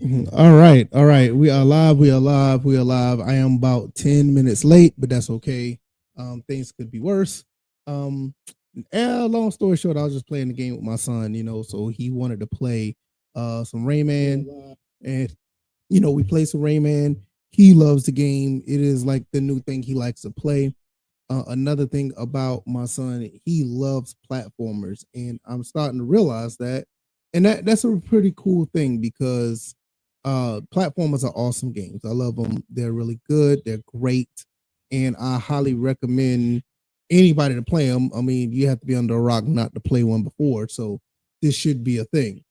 All right, all right. We are live. We are live. We are live. I am about 10 minutes late, but that's okay. Things could be worse. Um, Long story short, I was just playing the game with my son. So he wanted to play some Rayman, and we play some Rayman. He loves the game. It is like the new thing he likes to play. Another thing about my son, he loves platformers, and I'm starting to realize that, and that's a pretty cool thing because platformers are awesome games. I love them. They're really good. They're great, and I highly recommend anybody to play them. I mean, you have to be under a rock not to play one before, so this should be a thing.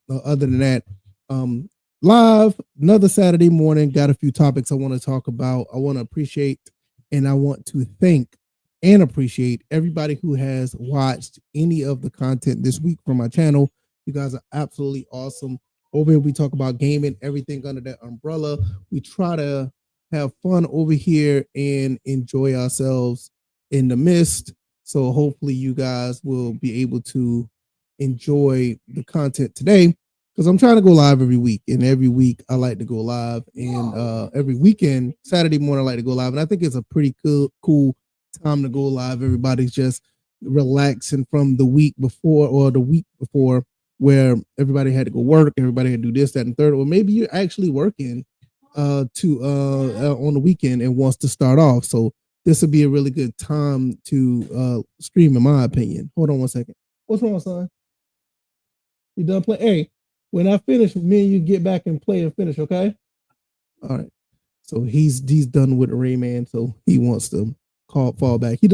Other than that, um, live another Saturday morning. Got a few topics I want to talk about. I want to appreciate and I want to thank and appreciate everybody who has watched any of the content this week from my channel. You guys are absolutely awesome. Over here, we talk about gaming, everything under that umbrella. We try to have fun over here and enjoy ourselves in the midst. So hopefully you guys will be able to enjoy the content today because I'm trying to go live every week, and every week I like to go live, and every weekend, Saturday morning, I like to go live, and I think it's a pretty cool time to go live. Everybody's just relaxing from the week before or the week before, where everybody had to go work, everybody had to do this, that, and third, or maybe you're actually working on the weekend and wants to start off. So this would be a really good time to stream, in my opinion. Hold on one second. What's wrong, son? You done playing? Hey, when I finish, me and you get back and play and finish, okay? All right. So he's done with Rayman, so he wants to fall back. He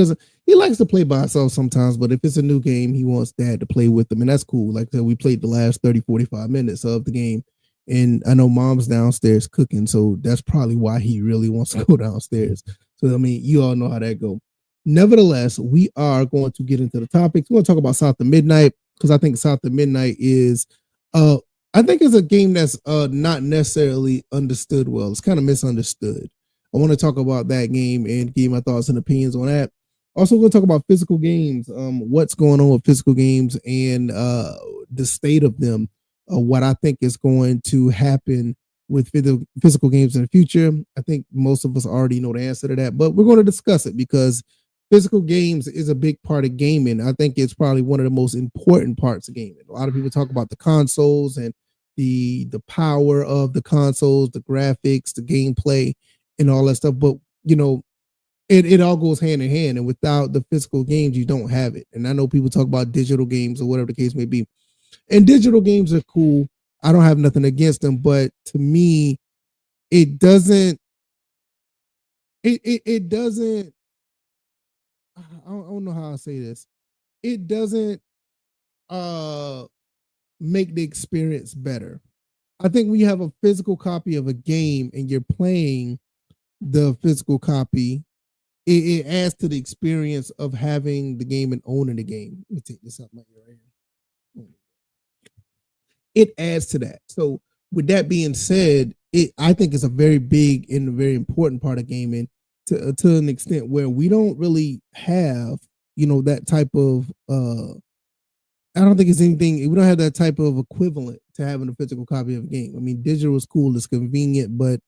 likes to play by himself sometimes, but if it's a new game, he wants dad to play with him, and that's cool. Like I said, we played the last 30, 45 minutes of the game. And I know mom's downstairs cooking, so that's probably why he really wants to go downstairs. So I mean, you all know how that go. Nevertheless, we are going to get into the topics. We're going to talk about South of Midnight because I think South of Midnight is uh I think it's a game that's not necessarily understood well. It's kind of misunderstood. I want to talk about that game and give my thoughts and opinions on that. Also, we're going to talk about physical games, what's going on with physical games and the state of them, what I think is going to happen with physical games in the future. I think most of us already know the answer to that, but we're going to discuss it because physical games is a big part of gaming. I think it's probably one of the most important parts of gaming. A lot of people talk about the consoles and the power of the consoles, the graphics, the gameplay, and all that stuff. But it all goes hand in hand. And without the physical games, you don't have it. And I know people talk about digital games or whatever the case may be. And digital games are cool. I don't have nothing against them, but to me, it doesn't. It doesn't. I don't know how I say this. It doesn't uh make the experience better. I think when you have a physical copy of a game and you're playing the physical copy, it adds to the experience of having the game and owning the game. Let me take this out my ear right here. It adds to that. So with that being said, I think it's a very big and a very important part of gaming to an extent where we don't really have, that type of I don't think it's anything. We don't have that type of equivalent to having a physical copy of a game. I mean, digital is cool, it's convenient, but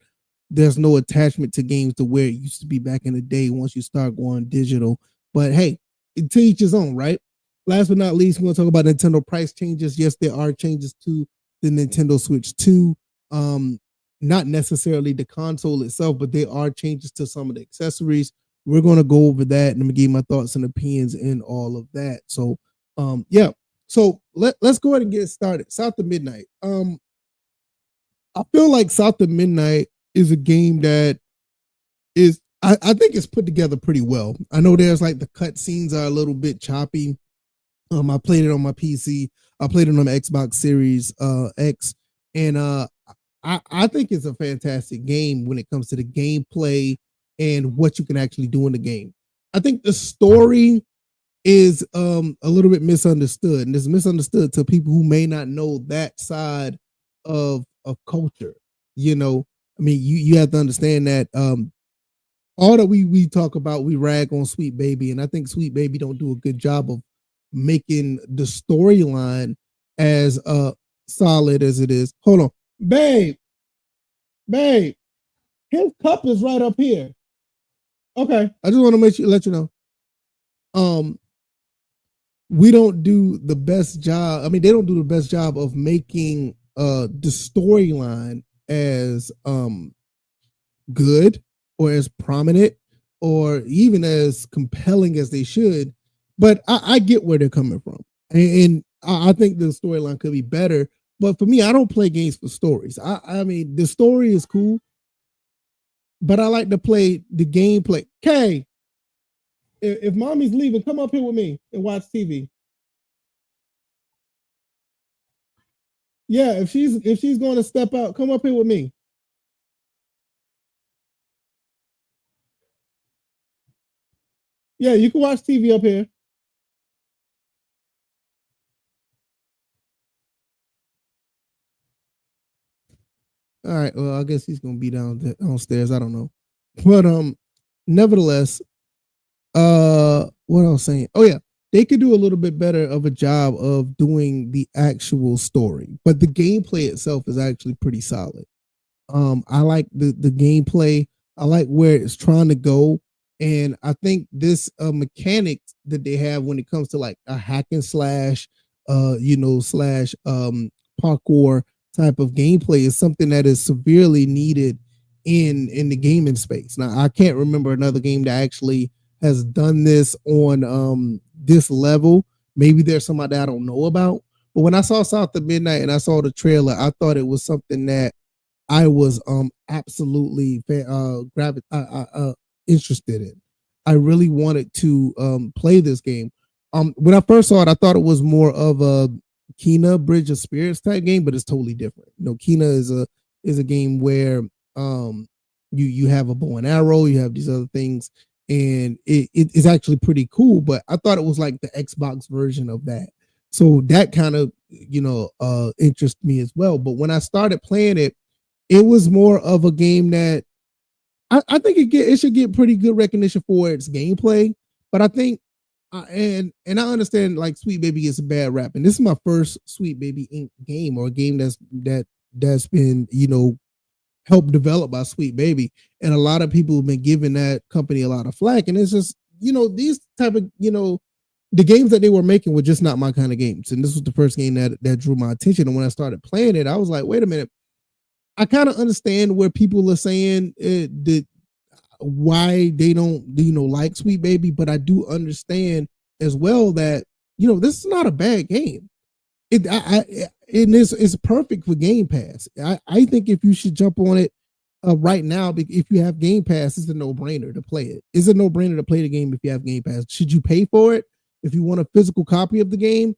there's no attachment to games to where it used to be back in the day once you start going digital. But hey, to each his own, right? Last but not least, we're going to talk about Nintendo price changes. Yes, there are changes to the Nintendo Switch 2. Not necessarily the console itself, but there are changes to some of the accessories. We're going to go over that and I'm going to give my thoughts and opinions in all of that. So, yeah. So let's go ahead and get started. South of Midnight. I feel like South of Midnight is a game that is I think it's put together pretty well. I know there's like the cut scenes are a little bit choppy. I played it on my PC. I played it on the Xbox Series X, and I think it's a fantastic game when it comes to the gameplay and what you can actually do in the game. I think the story is a little bit misunderstood, and it's misunderstood to people who may not know that side of culture. I mean, you have to understand that all that we talk about, we rag on Sweet Baby, and I think Sweet Baby don't do a good job of making the storyline as solid as it is. Hold on, babe, babe, his cup is right up here. Okay, I just want to let you know. Um, we don't do the best job. I mean, they don't do the best job of making the storyline as good or as prominent or even as compelling as they should. But I get where they're coming from, and I think the storyline could be better. But for me, I don't play games for stories. I mean, the story is cool, but I like to play the gameplay. Kay, if mommy's leaving, come up here with me and watch TV. Yeah, if she's going to step out, come up here with me. Yeah, you can watch TV up here. All right. Well, I guess he's gonna be downstairs. I don't know, but nevertheless, what I was saying. Oh yeah, they could do a little bit better of a job of doing the actual story, but the gameplay itself is actually pretty solid. I like the gameplay. I like where it's trying to go, and I think this mechanic that they have when it comes to like a hack and slash, slash parkour type of gameplay is something that is severely needed in the gaming space. Now, I can't remember another game that actually has done this on this level. Maybe there's somebody I don't know about, but when I saw South of Midnight and I saw the trailer, I thought it was something that I was absolutely interested in. I really wanted to play this game. When I first saw it, I thought it was more of a Kena Bridge of Spirits type game, but it's totally different. You know, Kena is a game where you have a bow and arrow, you have these other things, and it is actually pretty cool. But I thought it was like the Xbox version of that. So that kind of interested me as well. But when I started playing it, it was more of a game that I think it should get pretty good recognition for its gameplay. But I think and I understand like Sweet Baby gets a bad rap, and this is my first Sweet Baby Inc. game or a game that's been helped develop by Sweet Baby, and a lot of people have been giving that company a lot of flack, and it's just these type of the games that they were making were just not my kind of games, and this was the first game that drew my attention, and when I started playing it, I was like, wait a minute. I kind of understand where people are saying that why they don't like Sweet Baby, but I do understand as well that this is not a bad game. It's perfect for Game Pass. I think if you should jump on it right now, if you have Game Pass, it's a no-brainer to play it. It's a no-brainer to play the game if you have Game Pass. Should you pay for it if you want a physical copy of the game?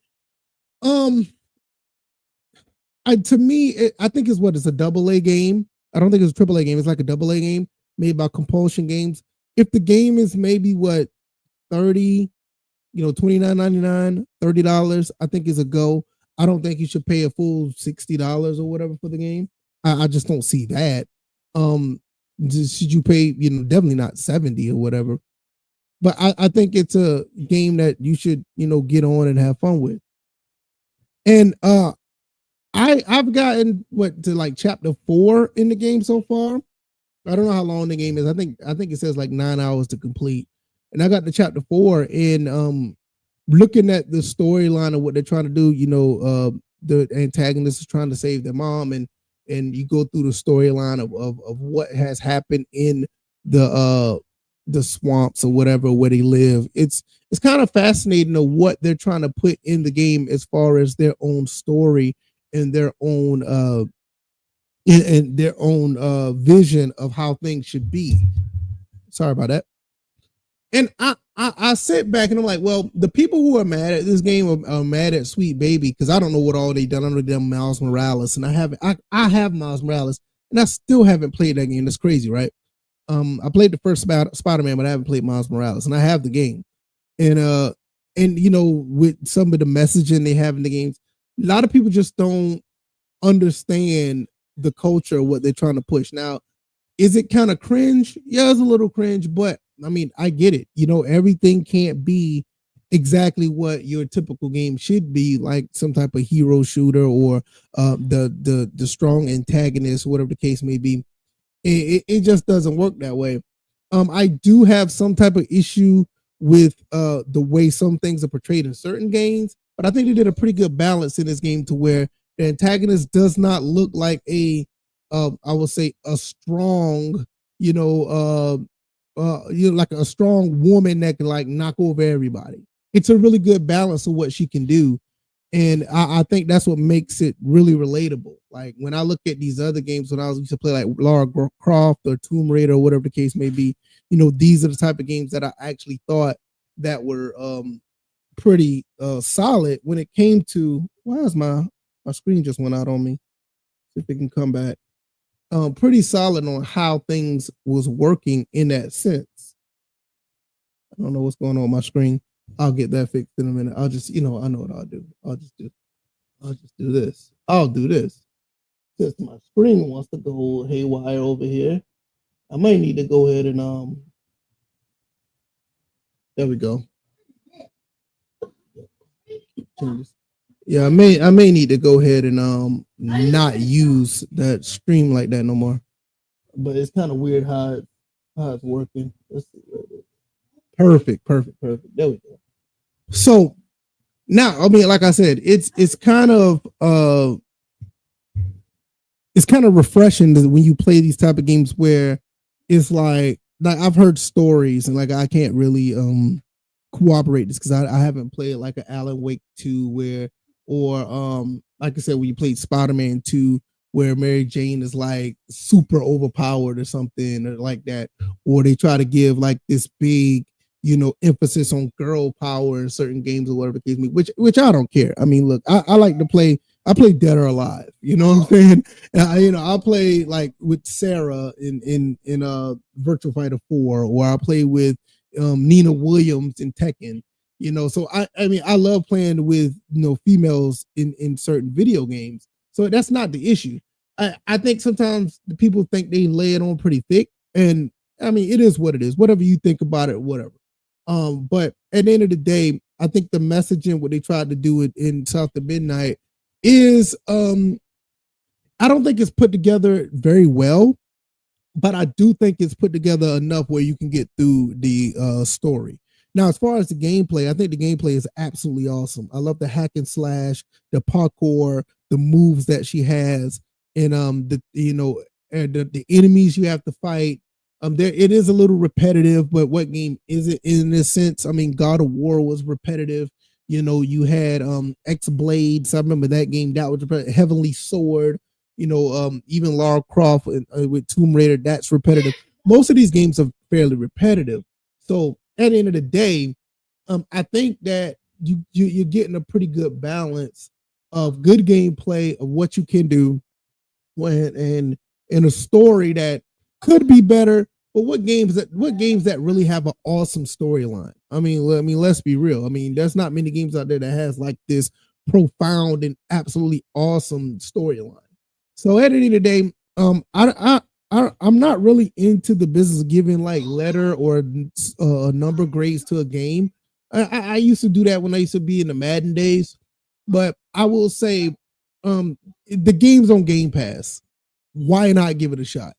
To me, I think it's a double A game. I don't think it's a triple A game. It's like a double A game made by Compulsion Games. If the game is maybe what 30, $29.99, $30, I think is a go. I don't think you should pay a full $60 or whatever for the game. I just don't see that. Should you pay, definitely not 70 or whatever. But I think it's a game that you should, get on and have fun with. And I've gotten to like chapter 4 in the game so far. I don't know how long the game is. I think it says like 9 hours to complete. And I got to chapter 4 and looking at the storyline of what they're trying to do, the antagonist is trying to save their mom and you go through the storyline of what has happened in the swamps or whatever where they live. It's kind of fascinating of what they're trying to put in the game as far as their own story and their own vision of how things should be. Sorry about that. And I sit back and I'm like, well, the people who are mad at this game are mad at Sweet Baby because I don't know what all they done under them Miles Morales, and I have Miles Morales, and I still haven't played that game. That's crazy, right? I played the first Spider-Man, but I haven't played Miles Morales, and I have the game. And with some of the messaging they have in the games, a lot of people just don't understand the culture, what they're trying to push. Now, is it kind of cringe? Yeah, it's a little cringe, but I mean, I get it. Everything can't be exactly what your typical game should be, like some type of hero shooter or the strong antagonist, whatever the case may be. It just doesn't work that way. I do have some type of issue with the way some things are portrayed in certain games, but I think they did a pretty good balance in this game to where the antagonist does not look like I would say a strong, you know, like a strong woman that can like knock over everybody. It's a really good balance of what she can do, and I think that's what makes it really relatable. Like when I look at these other games, when I was used to play like Lara Croft or Tomb Raider or whatever the case may be, these are the type of games that I actually thought that were pretty solid when it came to. Why is my screen just went out on me? See if it can come back. Pretty solid on how things was working in that sense. I don't know what's going on with my screen. I'll get that fixed in a minute. I'll just, I know what I'll do. I'll just do this. I'll do this. Since my screen wants to go haywire over here, I might need to go ahead and there we go. Yeah, I may need to go ahead and not use that stream like that no more. But it's kind of weird how it's working. Let's see. Perfect. There we go. So now, I mean, like I said, it's kind of refreshing when you play these type of games where it's like I've heard stories and like I can't really cooperate this because I haven't played like an Alan Wake 2 where or like I said when you played Spider-Man 2 where Mary Jane is like super overpowered or something or like that, or they try to give like this big emphasis on girl power in certain games or whatever the case may be, which I don't care. I mean, look, I like to play. I play Dead or Alive. You know what I'm saying? I play like with Sarah in Virtual Fighter 4, or I play with Nina Williams in Tekken. So I mean I love playing with females in certain video games. So that's not the issue. I think sometimes the people think they lay it on pretty thick, and I mean it is what it is. Whatever you think about it, whatever. But at the end of the day, I think the messaging what they tried to do it in South of Midnight is I don't think it's put together very well, but I do think it's put together enough where you can get through the story. Now, as far as the gameplay, I think the gameplay is absolutely awesome. I love the hack and slash, the parkour, the moves that she has, and the enemies you have to fight. There it is a little repetitive, but what game is it in this sense? I mean, God of War was repetitive. You had X Blades. I remember that game. That was repetitive. Heavenly Sword. Even Lara Croft with Tomb Raider. That's repetitive. Most of these games are fairly repetitive. So at the end of the day, I think that you're getting a pretty good balance of good gameplay of what you can do and a story that could be better. But what games that really have an awesome storyline? I mean, let's be real. I mean, there's not many games out there that has like this profound and absolutely awesome storyline. So at the end of the day, I'm not really into the business of giving like letter or number grades to a game. I used to do that when I used to be in the Madden days, but I will say, the game's on Game Pass. Why not give it a shot?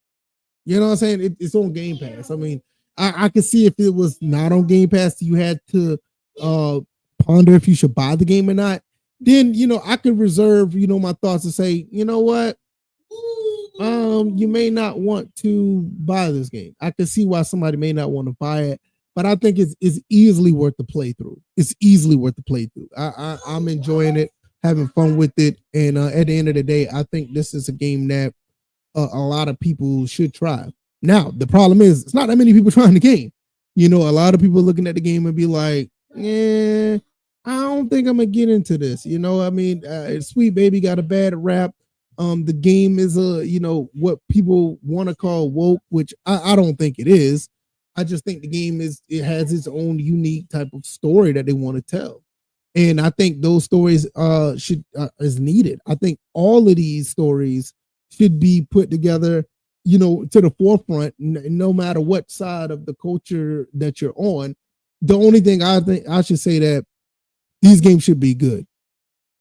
You know what I'm saying? It's on Game Pass. I mean, I could see if it was not on Game Pass, you had to ponder if you should buy the game or not. Then I could reserve my thoughts and say, you know what, you may not want to buy this game. I can see why somebody may not want to buy it, but I think it's easily worth the playthrough. It's easily worth the playthrough. I'm enjoying it, having fun with it, and at the end of the day, I think this is a game that a lot of people should try. Now, the problem is it's not that many people trying the game. A lot of people looking at the game and be like, "Yeah, I don't think I'm gonna get into this." I mean, Sweet Baby got a bad rap. The game is what people want to call woke, which I don't think it is. I just think the game it has its own unique type of story that they want to tell, and I think those stories is needed. I think all of these stories should be put together, to the forefront, no matter what side of the culture that you're on. The only thing I think I should say that these games should be good.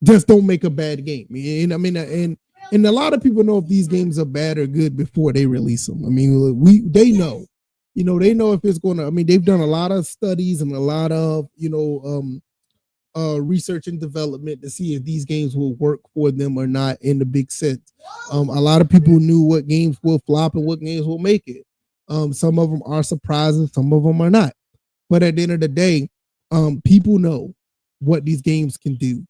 Just don't make a bad game. And I mean, and a lot of people know if these games are bad or good before they release them. I mean, they know, they know if it's going to. I mean, they've done a lot of studies and a lot of research and development to see if these games will work for them or not in the big sense. A lot of people knew what games will flop and what games will make it. Some of them are surprises, some of them are not. But at the end of the day, people know what these games can do.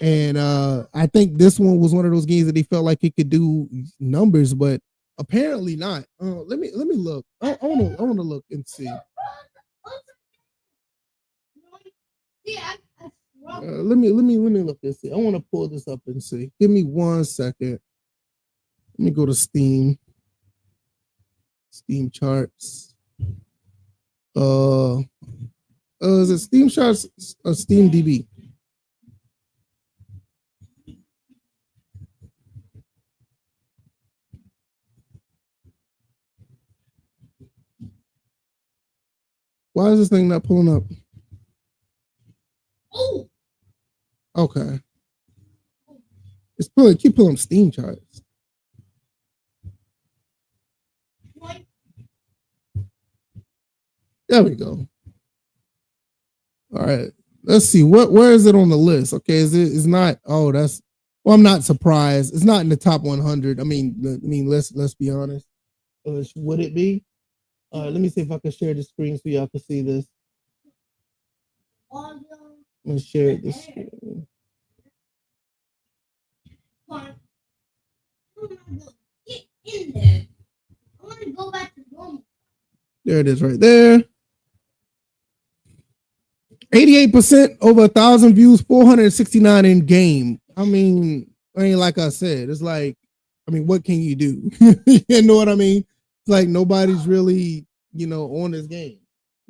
And I think this one was one of those games that they felt like it could do numbers, but apparently not. Let me look. I wanna look and see. Let me look and see. I want to pull this up and see. Give me 1 second. Let me go to Steam charts. Is it Steam charts or Steam DB? Why is this thing not pulling up? Okay. It's pulling. Keep pulling Steam charts. There we go. All right. Let's see. Where is it on the list? Okay, it's not. Oh, that's. Well, I'm not surprised. It's not in the top 100. I mean, let's be honest. Would it be? Let me see if I can share the screen so y'all can see this. Let's share this screen. There it is right there. 88% over 1,000 views, 469 in game. I mean, like I said, it's like, I mean, what can you do? You know what I mean? It's like nobody's really, on this game.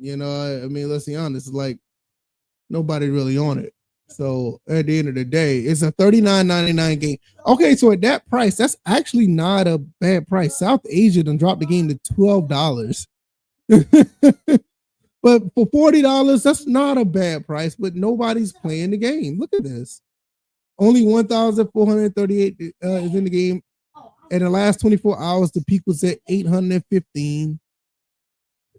I mean, let's be honest. It's like nobody really on it. So at the end of the day, it's a $39.99 game. Okay, so at that price, that's actually not a bad price. South Asia done dropped the game to $12. But for $40, that's not a bad price, but nobody's playing the game. Look at this. Only 1,438 is in the game. In the last 24 hours, the peak was at 815.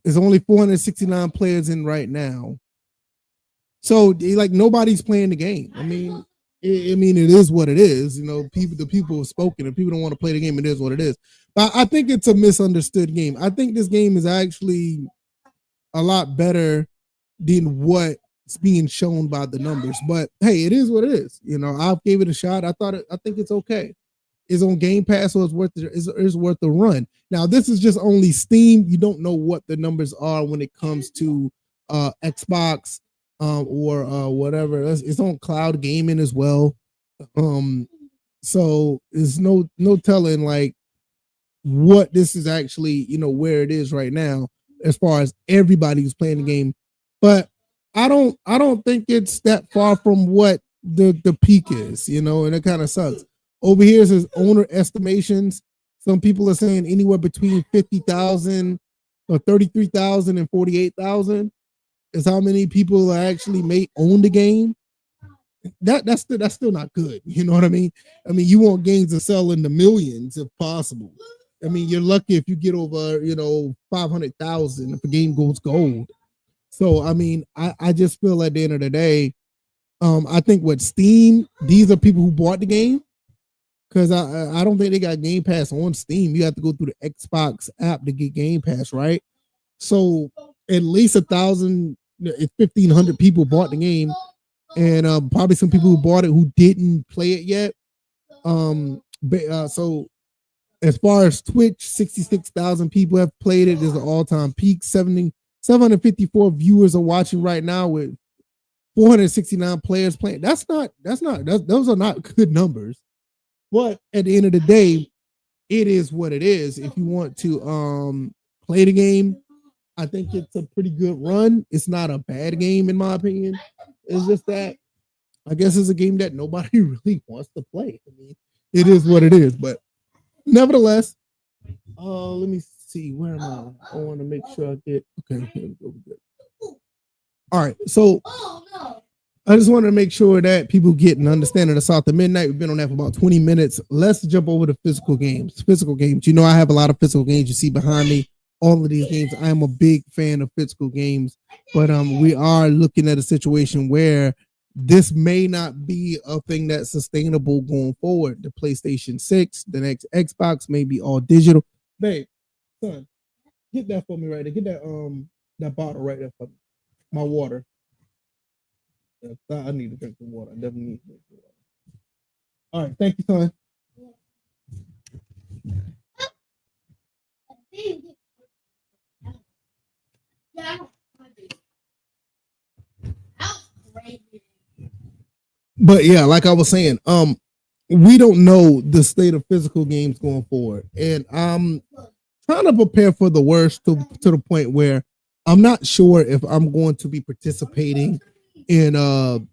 There's only 469 players in right now. So like nobody's playing the game. I mean, it is what it is. The people have spoken. If people don't want to play the game, it is what it is. But I think it's a misunderstood game. I think this game is actually a lot better than what's being shown by the numbers. But hey, it is what it is. I gave it a shot. I think it's okay. It's on Game Pass, so it's worth the run. Now, this is just only Steam. You don't know what the numbers are when it comes to Xbox or whatever. It's on cloud gaming as well. So there's no telling like what this is actually, where it is right now as far as everybody who's playing the game. But I don't think it's that far from what the peak is, and it kind of sucks. Over here says owner estimations. Some people are saying anywhere between 50,000 or 33,000 and 48,000 is how many people actually may own the game. That's still not good. You know what I mean? I mean, you want games to sell in the millions if possible. I mean, you're lucky if you get over, 500,000 if a game goes gold. So, I mean, I just feel at the end of the day, I think with Steam, these are people who bought the game. Because I don't think they got Game Pass on Steam. You have to go through the Xbox app to get Game Pass, right? So at least 1,000, 1,500 people bought the game, and probably some people who bought it who didn't play it yet. So as far as Twitch, 66,000 people have played it. There's an all-time peak. 754 viewers are watching right now with 469 players playing. Those are not good numbers. But at the end of the day, it is what it is. If you want to play the game, I think it's a pretty good run. It's not a bad game in my opinion. It's just that I guess it's a game that nobody really wants to play. I mean, it is what it is. But nevertheless, let me see. Where am I? I want to make sure I get okay. Here we go. All right, so I just wanted to make sure that people get an understanding of South of Midnight. We've been on that for about 20 minutes. Let's jump over to physical games. Physical games. You know, I have a lot of physical games. You see behind me, all of these games. I am a big fan of physical games, but we are looking at a situation where this may not be a thing that's sustainable going forward. The PlayStation 6, the next Xbox may be all digital. Babe, son, get that for me right there. Get that bottle right there for me. My water. I need to drink some water. I definitely need to drink some water. All right, thank you, son. But yeah, like I was saying, we don't know the state of physical games going forward, and I'm trying to prepare for the worst to the point where I'm not sure if I'm going to be participating in buying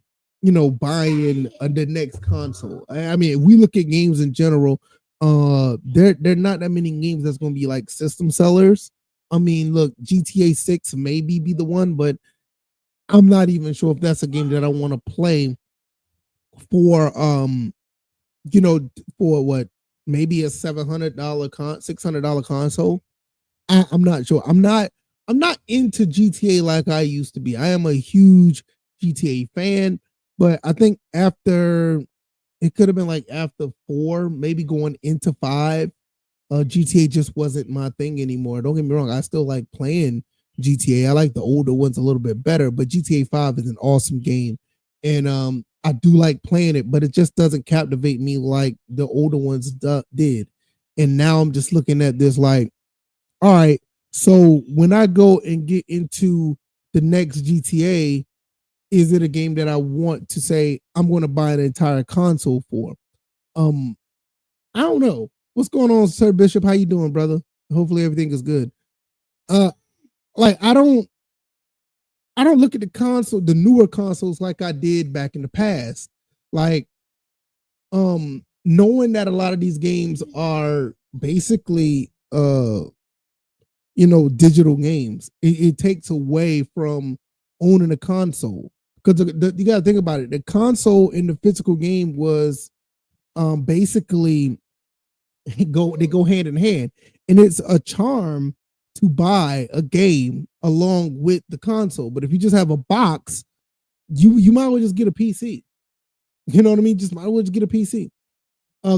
the next console. I mean, if we look at games in general, there not that many games that's going to be like system sellers. I mean, look, GTA 6 maybe be the one, but I'm not even sure if that's a game that I want to play for for what, maybe a $700 $600 console. I'm not sure. I'm not into GTA like I used to be. I am a huge GTA fan, but I think after, it could have been like after 4, maybe going into 5, GTA just wasn't my thing anymore. Don't get me wrong, I still like playing GTA. I like the older ones a little bit better, but GTA 5 is an awesome game. And I do like playing it, but it just doesn't captivate me like the older ones did. And now I'm just looking at this like, all right, so when I go and get into the next GTA, is it a game that I want to say I'm going to buy an entire console for? Um, I don't know. What's going on, Sir Bishop? How you doing, brother? Hopefully everything is good. Uh, like I don't look at the newer consoles like I did back in the past. Like, knowing that a lot of these games are basically digital games, it takes away from owning a console. Because you got to think about it. The console in the physical game was basically they go hand in hand, and it's a charm to buy a game along with the console. But if you just have a box, you might as well just get a PC. You know what I mean? Just might as well just get a PC.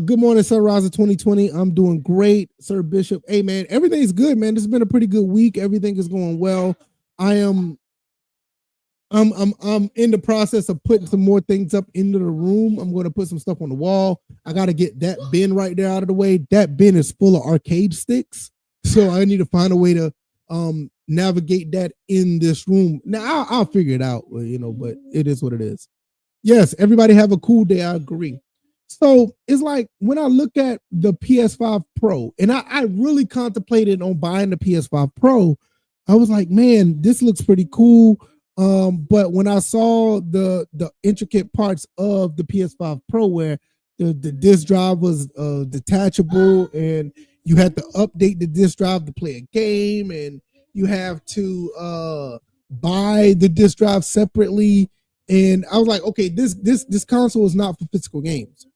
Good morning, Sunrise of 2020. I'm doing great, Sir Bishop. Hey man, everything's good, man. This has been a pretty good week. Everything is going well. I'm in the process of putting some more things up into the room. I'm going to put some stuff on the wall. I got to get that bin right there out of the way. That bin is full of arcade sticks, so I need to find a way to navigate that in this room. Now I'll figure it out, but it is what it is. Yes, everybody have a cool day. I agree. So it's like when I look at the PS5 Pro, and I really contemplated on buying the PS5 Pro, I was like, man, this looks pretty cool. But when I saw the intricate parts of the PS5 Pro, where the disk drive was detachable, and you had to update the disk drive to play a game, and you have to buy the disk drive separately, and I was like, okay, this console is not for physical games.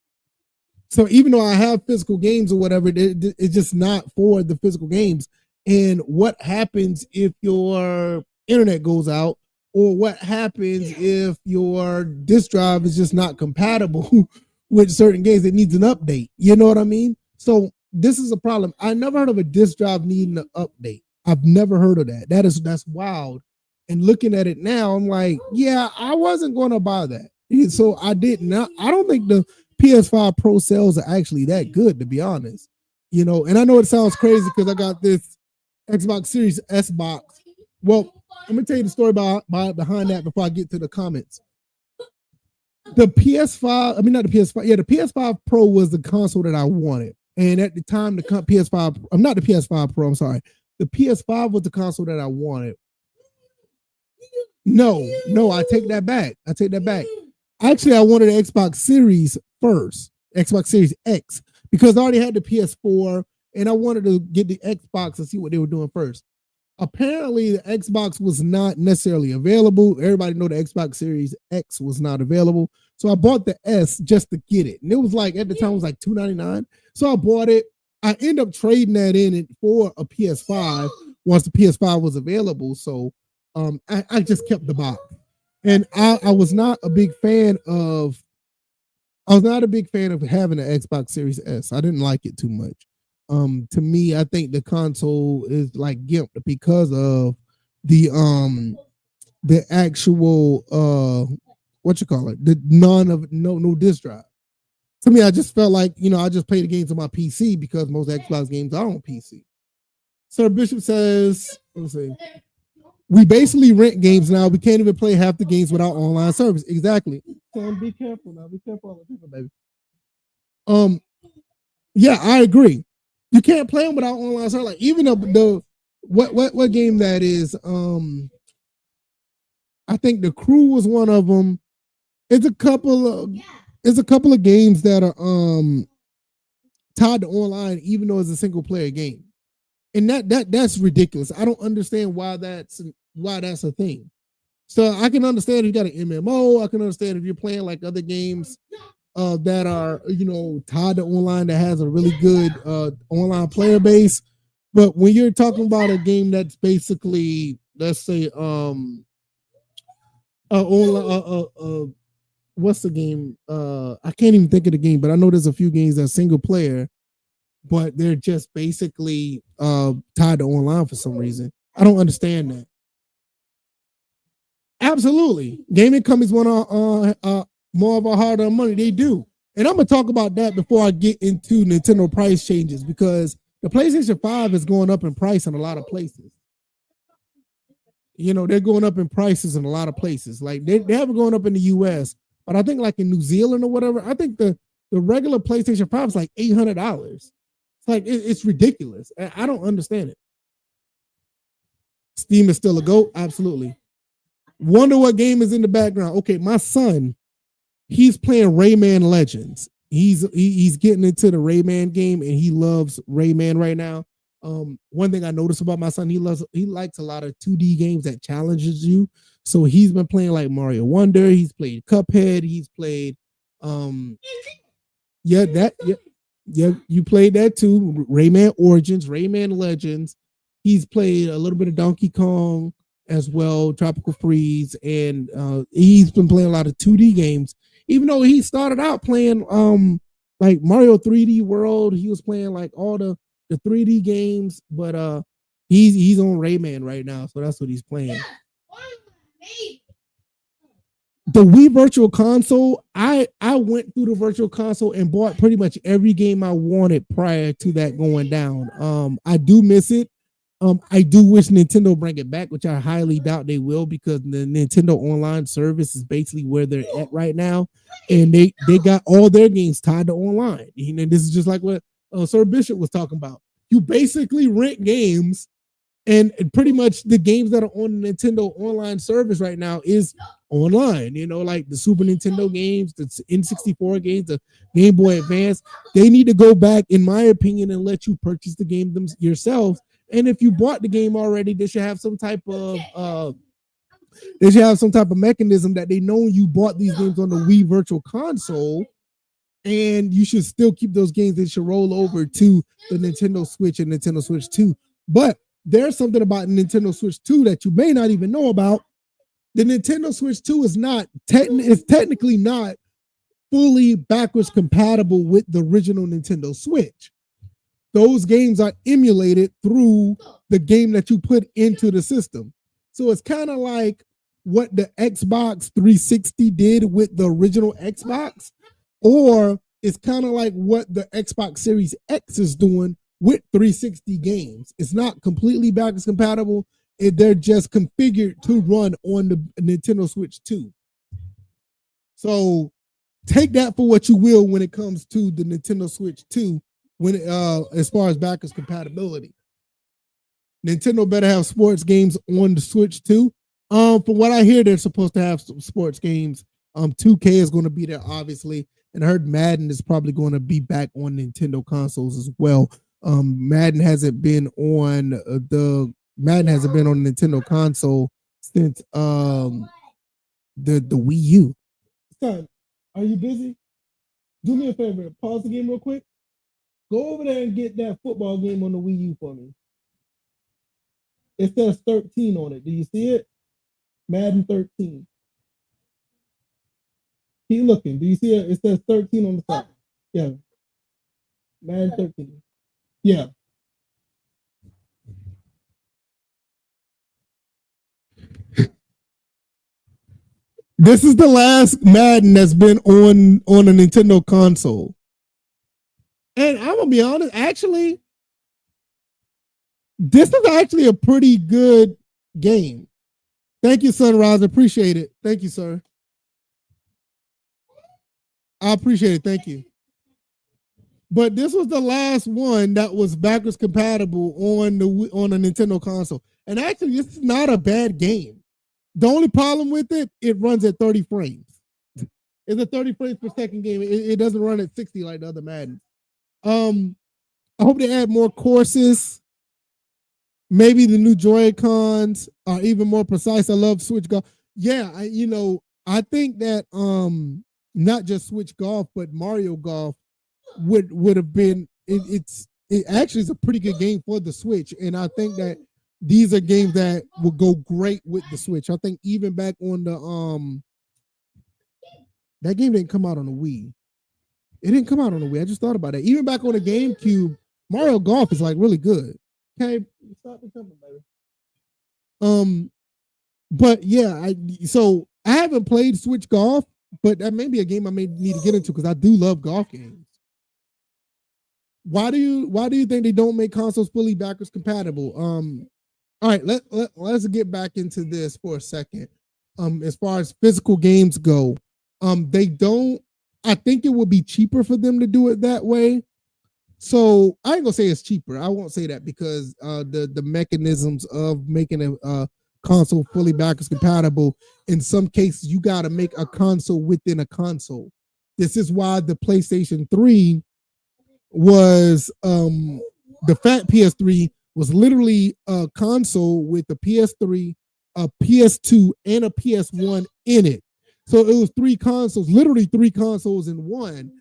So even though I have physical games or whatever, it's just not for the physical games. And what happens if your internet goes out, or what happens if your disk drive is just not compatible with certain games that needs an update? You know what I mean? So this is a problem. I never heard of a disk drive needing an update. I've never heard of that. That's wild. And looking at it now, I'm like, yeah, I wasn't going to buy that. So I did not. I don't think the PS5 Pro sales are actually that good, to be honest. And I know it sounds crazy because I got this Xbox Series S box. Well, I'm gonna tell you the story behind that before I get to the comments. The PS5, I mean not the PS5, yeah, the PS5 Pro was the console that I wanted. And at the time, the PS5, I'm not the PS5 Pro, I'm sorry. The PS5 was the console that I wanted. No, I take that back. Actually, I wanted the Xbox Series first, Xbox Series X, because I already had the PS4 and I wanted to get the Xbox and see what they were doing first. apparently the Xbox was not necessarily available. Everybody know the Xbox Series X was not available. So I bought the S just to get it. And it was like, at the time, it was like $299. So I bought it. I end up trading that in for a PS5 once the PS5 was available. So I just kept the box. And I was not a big fan of having an Xbox Series S. I didn't like it too much. To me, I think the console is like gimped because of the actual what you call it, the no disc drive. To me, I just felt like, I just play the games on my PC because most Xbox games are on PC. Sir Bishop says, let's see. We basically rent games now. We can't even play half the games without online service. Exactly. So be careful now. Be careful, all the people, baby. Yeah, I agree. You can't play them without online service. Like even the what game that is? I think the Crew was one of them. It's a couple of games that are tied to online, even though it's a single player game, and that's ridiculous. I don't understand why that's a thing. So I can understand if you got an MMO. I can understand if you're playing like other games that are tied to online that has a really good online player base. But when you're talking about a game that's basically, let's say, what's the game? I can't even think of the game, but I know there's a few games that are single player, but they're just basically tied to online for some reason. I don't understand that. Absolutely, gaming companies want more of our hard-earned money. They do, and I'm gonna talk about that before I get into Nintendo price changes, because the PlayStation 5 is going up in price in a lot of places. They're going up in prices in a lot of places. Like they haven't gone up in the US, but I think like in New Zealand or whatever, I think the regular PlayStation 5 is like $800. It's like it's ridiculous. I don't understand it. Steam is still a GOAT, absolutely. Wonder what game is in the background. Okay, my son, he's playing Rayman Legends. He's getting into the Rayman game, and he loves Rayman right now. One thing I noticed about my son, he likes a lot of 2D games that challenges you. So he's been playing like Mario Wonder. He's played Cuphead. He's played you played that too. Rayman Origins, Rayman Legends. He's played a little bit of Donkey Kong as well, Tropical Freeze, and he's been playing a lot of 2D games. Even though he started out playing like Mario 3D World, he was playing like all the 3D games, but he's on Rayman right now, so that's what he's playing. The Wii Virtual Console, I went through the Virtual Console and bought pretty much every game I wanted prior to that going down. I do miss it. I do wish Nintendo bring it back, which I highly doubt they will, because the Nintendo online service is basically where they're at right now, and they got all their games tied to online. And this is just like what Sir Bishop was talking about. You basically rent games, and pretty much the games that are on the Nintendo online service right now is online. Like the Super Nintendo games, the N64 games, the Game Boy Advance. They need to go back, in my opinion, and let you purchase the game yourselves. And if you bought the game already, they should have some type of mechanism that they know you bought these games on the Wii Virtual Console, and you should still keep those games. They should roll over to the Nintendo Switch and Nintendo Switch 2. But there's something about Nintendo Switch 2 that you may not even know about. The Nintendo Switch 2 is technically not fully backwards compatible with the original Nintendo Switch. Those games are emulated through the game that you put into the system. So it's kind of like what the Xbox 360 did with the original Xbox, or it's kind of like what the Xbox Series X is doing with 360 games. It's not completely backwards compatible. They're just configured to run on the Nintendo Switch 2. So take that for what you will when it comes to the Nintendo Switch 2. As far as backwards compatibility, Nintendo better have sports games on the Switch too. From what I hear, they're supposed to have some sports games. 2K is going to be there, obviously, and I heard Madden is probably going to be back on Nintendo consoles as well. Madden hasn't been on Madden hasn't been on the Nintendo console since the Wii U. Son, are you busy? Do me a favor, pause the game real quick. Go over there and get that football game on the Wii U for me. It says 13 on it. Do you see it? Madden 13. Keep looking. Do you see it? It says 13 on the side. Yeah. Madden 13. Yeah. This is the last Madden that's been on a Nintendo console. And I'm gonna be honest, actually, this is actually a pretty good game. Thank you, Sunrise. Appreciate it. Thank you, sir. I appreciate it. Thank you. But this was the last one that was backwards compatible on a Nintendo console. And actually, this is not a bad game. The only problem with it, it runs at 30 frames. It's a 30 frames per second game. It doesn't run at 60 like the other Madden. I hope they add more courses. Maybe the new Joy-Cons are even more precise. I love Switch Golf. Yeah, I think that not just Switch Golf, but Mario Golf would have been it actually is a pretty good game for the Switch. And I think that these are games that will go great with the Switch. I think even back on the that game didn't come out on the Wii. It didn't come out on the Wii. I just thought about it. Even back on the GameCube, Mario Golf is like really good. Okay, stop the jumping, baby. But yeah, so I haven't played Switch Golf, but that may be a game I may need to get into because I do love golf games. Why do you think they don't make consoles fully backwards compatible? All right, let's get back into this for a second. As far as physical games go, they don't. I think it would be cheaper for them to do it that way. So I ain't gonna say it's cheaper. I won't say that because the mechanisms of making a console fully backwards compatible, in some cases you got to make a console within a console. This is why the PlayStation 3 was the fat PS3 was literally a console with a PS3, a PS2, and a PS1 in it. So it was three consoles, literally three consoles in one.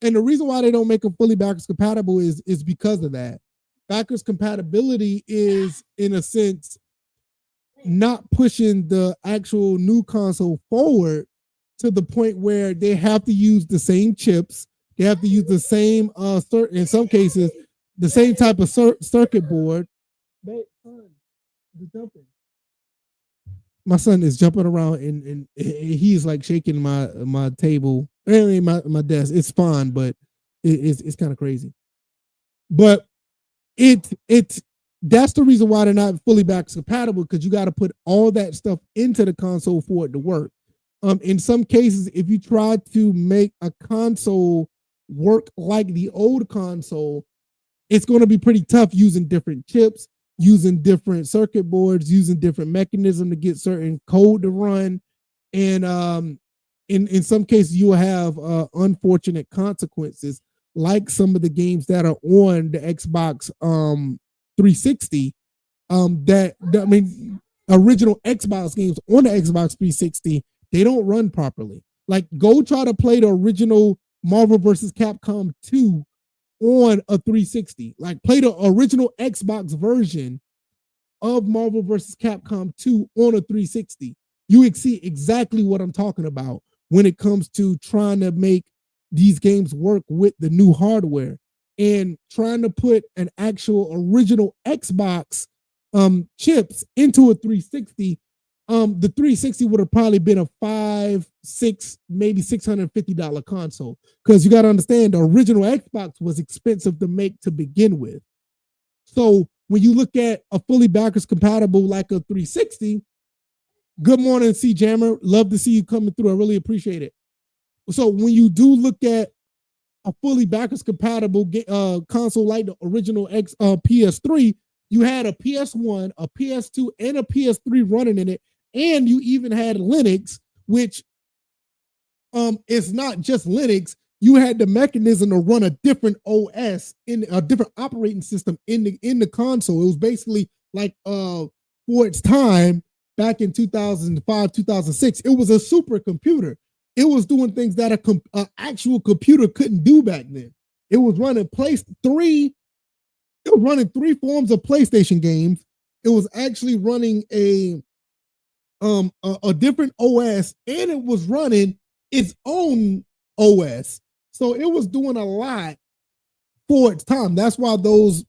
And the reason why they don't make them fully backwards compatible is because of that. Backwards compatibility is, in a sense, not pushing the actual new console forward to the point where they have to use the same chips. They have to use the same, in some cases, the same type of circuit board. My son is jumping around and he's like shaking my table, my desk. It's fine, but it's kind of crazy. But it's that's the reason why they're not fully backwards compatible, because you got to put all that stuff into the console for it to work. In some cases, if you try to make a console work like the old console, it's going to be pretty tough using different chips, using different circuit boards, using different mechanism to get certain code to run. And in some cases, you will have unfortunate consequences, like some of the games that are on the Xbox 360. Original Xbox games on the Xbox 360, they don't run properly. Like, go try to play the original Marvel vs. Capcom 2 on a 360. Like, play the original Xbox version of Marvel vs. Capcom 2 on a 360. You would see exactly what I'm talking about when it comes to trying to make these games work with the new hardware and trying to put an actual original Xbox chips into a 360. The 360 would have probably been a $500, $600, maybe $650 console, because you got to understand the original Xbox was expensive to make to begin with. So when you look at a fully backwards compatible like a 360, good morning, C Jammer. Love to see you coming through. I really appreciate it. So when you do look at a fully backwards compatible console like the original PS3, you had a PS1, a PS2, and a PS3 running in it. And you even had Linux, which is not just Linux. You had the mechanism to run a different OS in a different operating system in the console. It was basically like for its time back in 2005, 2006. It was a supercomputer. It was doing things that a actual computer couldn't do back then. It was running It was running three forms of PlayStation games. It was actually running a different OS, and it was running its own OS. So it was doing a lot for its time. That's why those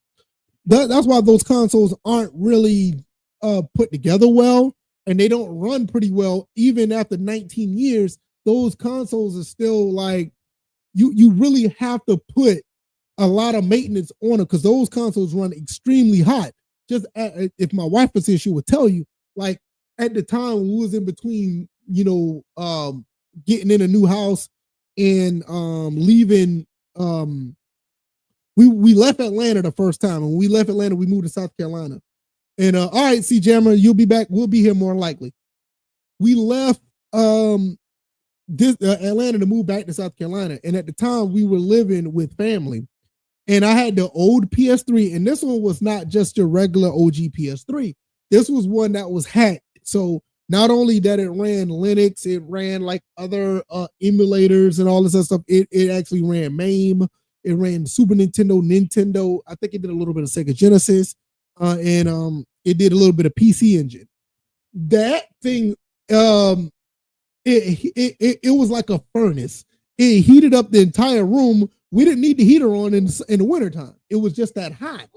consoles aren't really put together well, and they don't run pretty well even after 19 years. Those consoles are still like you really have to put a lot of maintenance on it because those consoles run extremely hot. Just if my wife was here, she would tell you, like at the time we was in between, getting in a new house and leaving. We left Atlanta the first time, and when we left Atlanta, we moved to South Carolina. And all right, C Jammer, you'll be back. We'll be here more likely. We left Atlanta to move back to South Carolina, and at the time we were living with family. And I had the old PS3, and this one was not just your regular OG PS3. This was one that was hacked. So not only that it ran Linux, it ran like other emulators and all this other stuff. It actually ran MAME. It ran Super Nintendo. I think it did a little bit of Sega Genesis, and it did a little bit of PC Engine. That thing, it was like a furnace. It heated up the entire room. We didn't need the heater on in the wintertime. It was just that hot.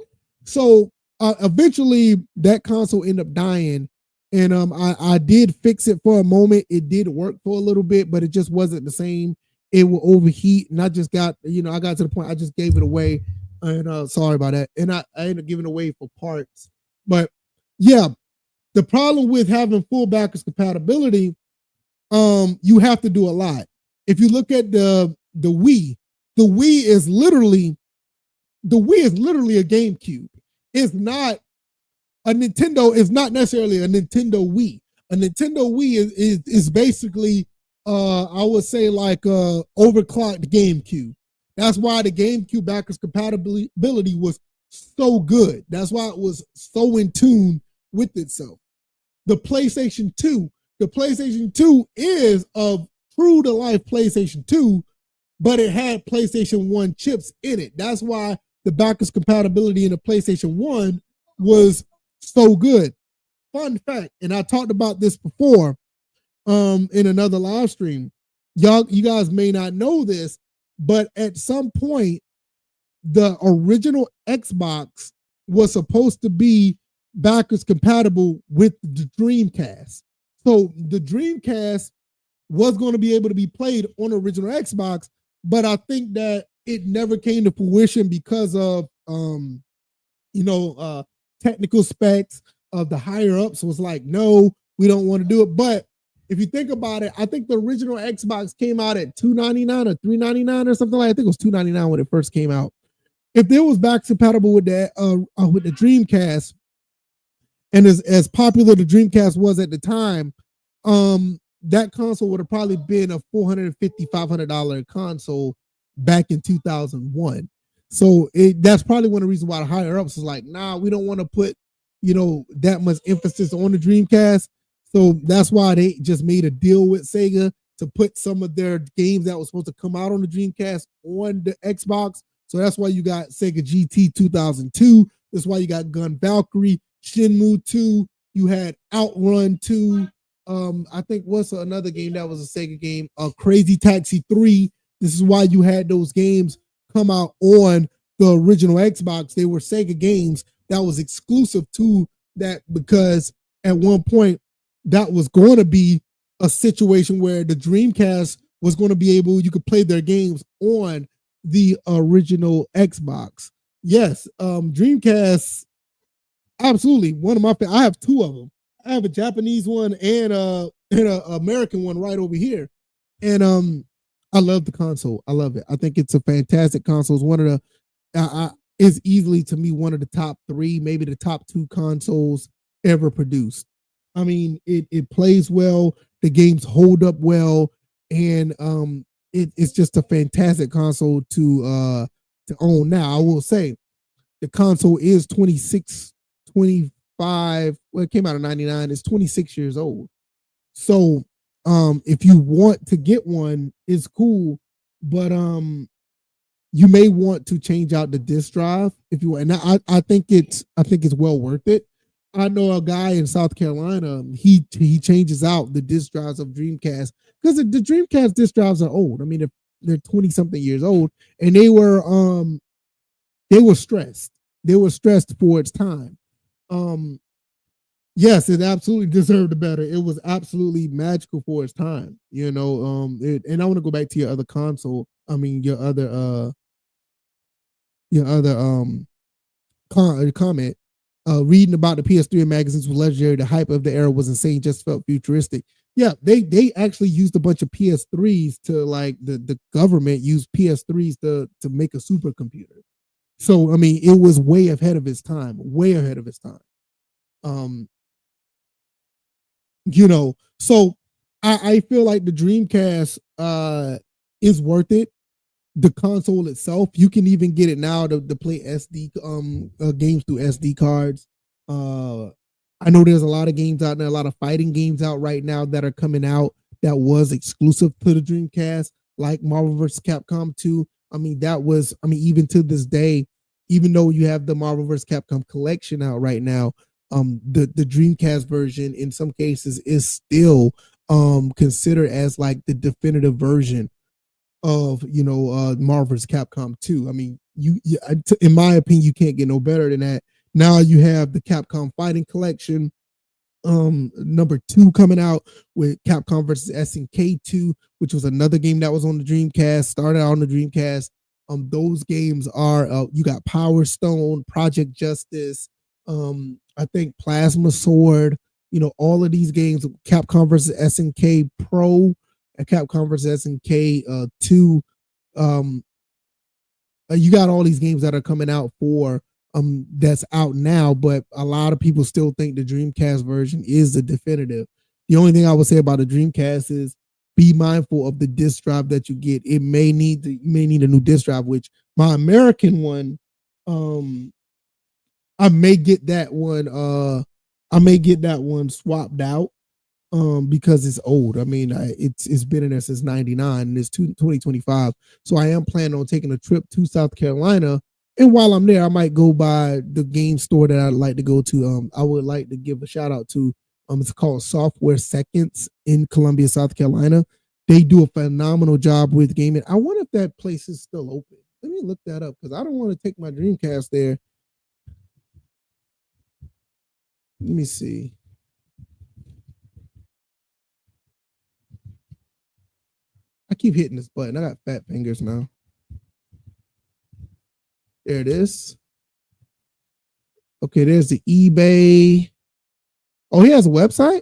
So eventually that console ended up dying. And I did fix it for a moment. It did work for a little bit, but it just wasn't the same. It would overheat. And I just got, I got to the point I just gave it away. And sorry about that. And I ended up giving away for parts. But yeah, the problem with having full backwards compatibility, you have to do a lot. If you look at the Wii, the Wii is literally a GameCube. It's not a Nintendo. Is not necessarily a Nintendo Wii. A Nintendo Wii is basically I would say like overclocked GameCube. That's why the GameCube backwards compatibility was so good. That's why it was so in tune with itself. The PlayStation 2 is a true to life PlayStation 2, but it had PlayStation 1 chips in it. That's why the backwards compatibility in the PlayStation 1 was so good. Fun fact, and I talked about this before in another live stream. You guys may not know this, but at some point, the original Xbox was supposed to be backwards compatible with the Dreamcast. So the Dreamcast was going to be able to be played on the original Xbox, but I think that it never came to fruition because of technical specs of the higher ups was like, no, we don't want to do it. But if you think about it, I think the original Xbox came out at $299 or $399 or something like that. I think it was $299 when it first came out. If there was backwards compatible with that with the Dreamcast, and as popular the Dreamcast was at the time, that console would have probably been a $450, $500 console back in 2001. So that's probably one of the reasons why the higher ups was like, nah, we don't want to put, that much emphasis on the Dreamcast. So that's why they just made a deal with Sega to put some of their games that was supposed to come out on the Dreamcast on the Xbox. So that's why you got Sega GT 2002. That's why you got Gun Valkyrie, Shenmue 2. You had Outrun 2. I think what's another game that was a Sega game? Crazy Taxi 3. This is why you had those games come out on the original Xbox. They were Sega games that was exclusive to that, because at one point that was going to be a situation where the Dreamcast was going to be able, you could play their games on the original Xbox. Yes, Dreamcast, absolutely one of my I have two of them. I have a Japanese one and an American one right over here. And I love the console. I love it. I think it's a fantastic console. It's one of the is easily to me one of the top three, maybe the top two consoles ever produced. I mean, it plays well, the games hold up well, and it's just a fantastic console to own. Now, I will say the console is 26, 20, 95. Well, it came out in 99. It's 26 years old. So if you want to get one, it's cool, but you may want to change out the disk drive if you want. And I think it's well worth it. I know a guy in South Carolina. He changes out the disk drives of Dreamcast because the Dreamcast disk drives are old. I mean, they're 20 something years old, and they were stressed. They were stressed for its time. Um, yes, it absolutely deserved a better. It was absolutely magical for its time. And I want to go back to your other console. I mean, your other comment. Reading about the PS3 and magazines was legendary. The hype of the era was insane. Just felt futuristic. Yeah, they actually used a bunch of PS3s to like the government used PS3s to make a supercomputer. So I mean, it was way ahead of its time. Way ahead of its time. Um, so I feel like the Dreamcast is worth it. The console itself, you can even get it now to play SD games through SD cards. Uh, I know there's a lot of games out there, a lot of fighting games out right now that are coming out that was exclusive to the Dreamcast, like Marvel vs. Capcom 2. I mean, even to this day, even though you have the Marvel vs. Capcom collection out right now, the Dreamcast version in some cases is still considered as like the definitive version of Marvel vs. Capcom 2. I mean, in my opinion, you can't get no better than that. Now you have the Capcom Fighting Collection, number 2 coming out with Capcom versus SNK 2, which was another game that was on the Dreamcast, started out on the Dreamcast. Those games are you got Power Stone, Project Justice, I think Plasma Sword. All of these games, Capcom versus SNK Pro, and Capcom versus SNK 2. Um, you got all these games that are coming out for that's out now, but a lot of people still think the Dreamcast version is the definitive. The only thing I would say about the Dreamcast is be mindful of the disk drive that you get. You may need a new disk drive, which my American one, I may get that one. I may get that one swapped out because it's old. I mean, it's been in there since '99 and it's 2025. So I am planning on taking a trip to South Carolina. And while I'm there, I might go by the game store that I'd like to go to. I would like to give a shout out to, it's called Software Seconds in Columbia, South Carolina. They do a phenomenal job with gaming. I wonder if that place is still open. Let me look that up because I don't want to take my Dreamcast there. Let me see. I keep hitting this button. I got fat fingers now. There it is. Okay, there's the eBay. Oh, he has a website?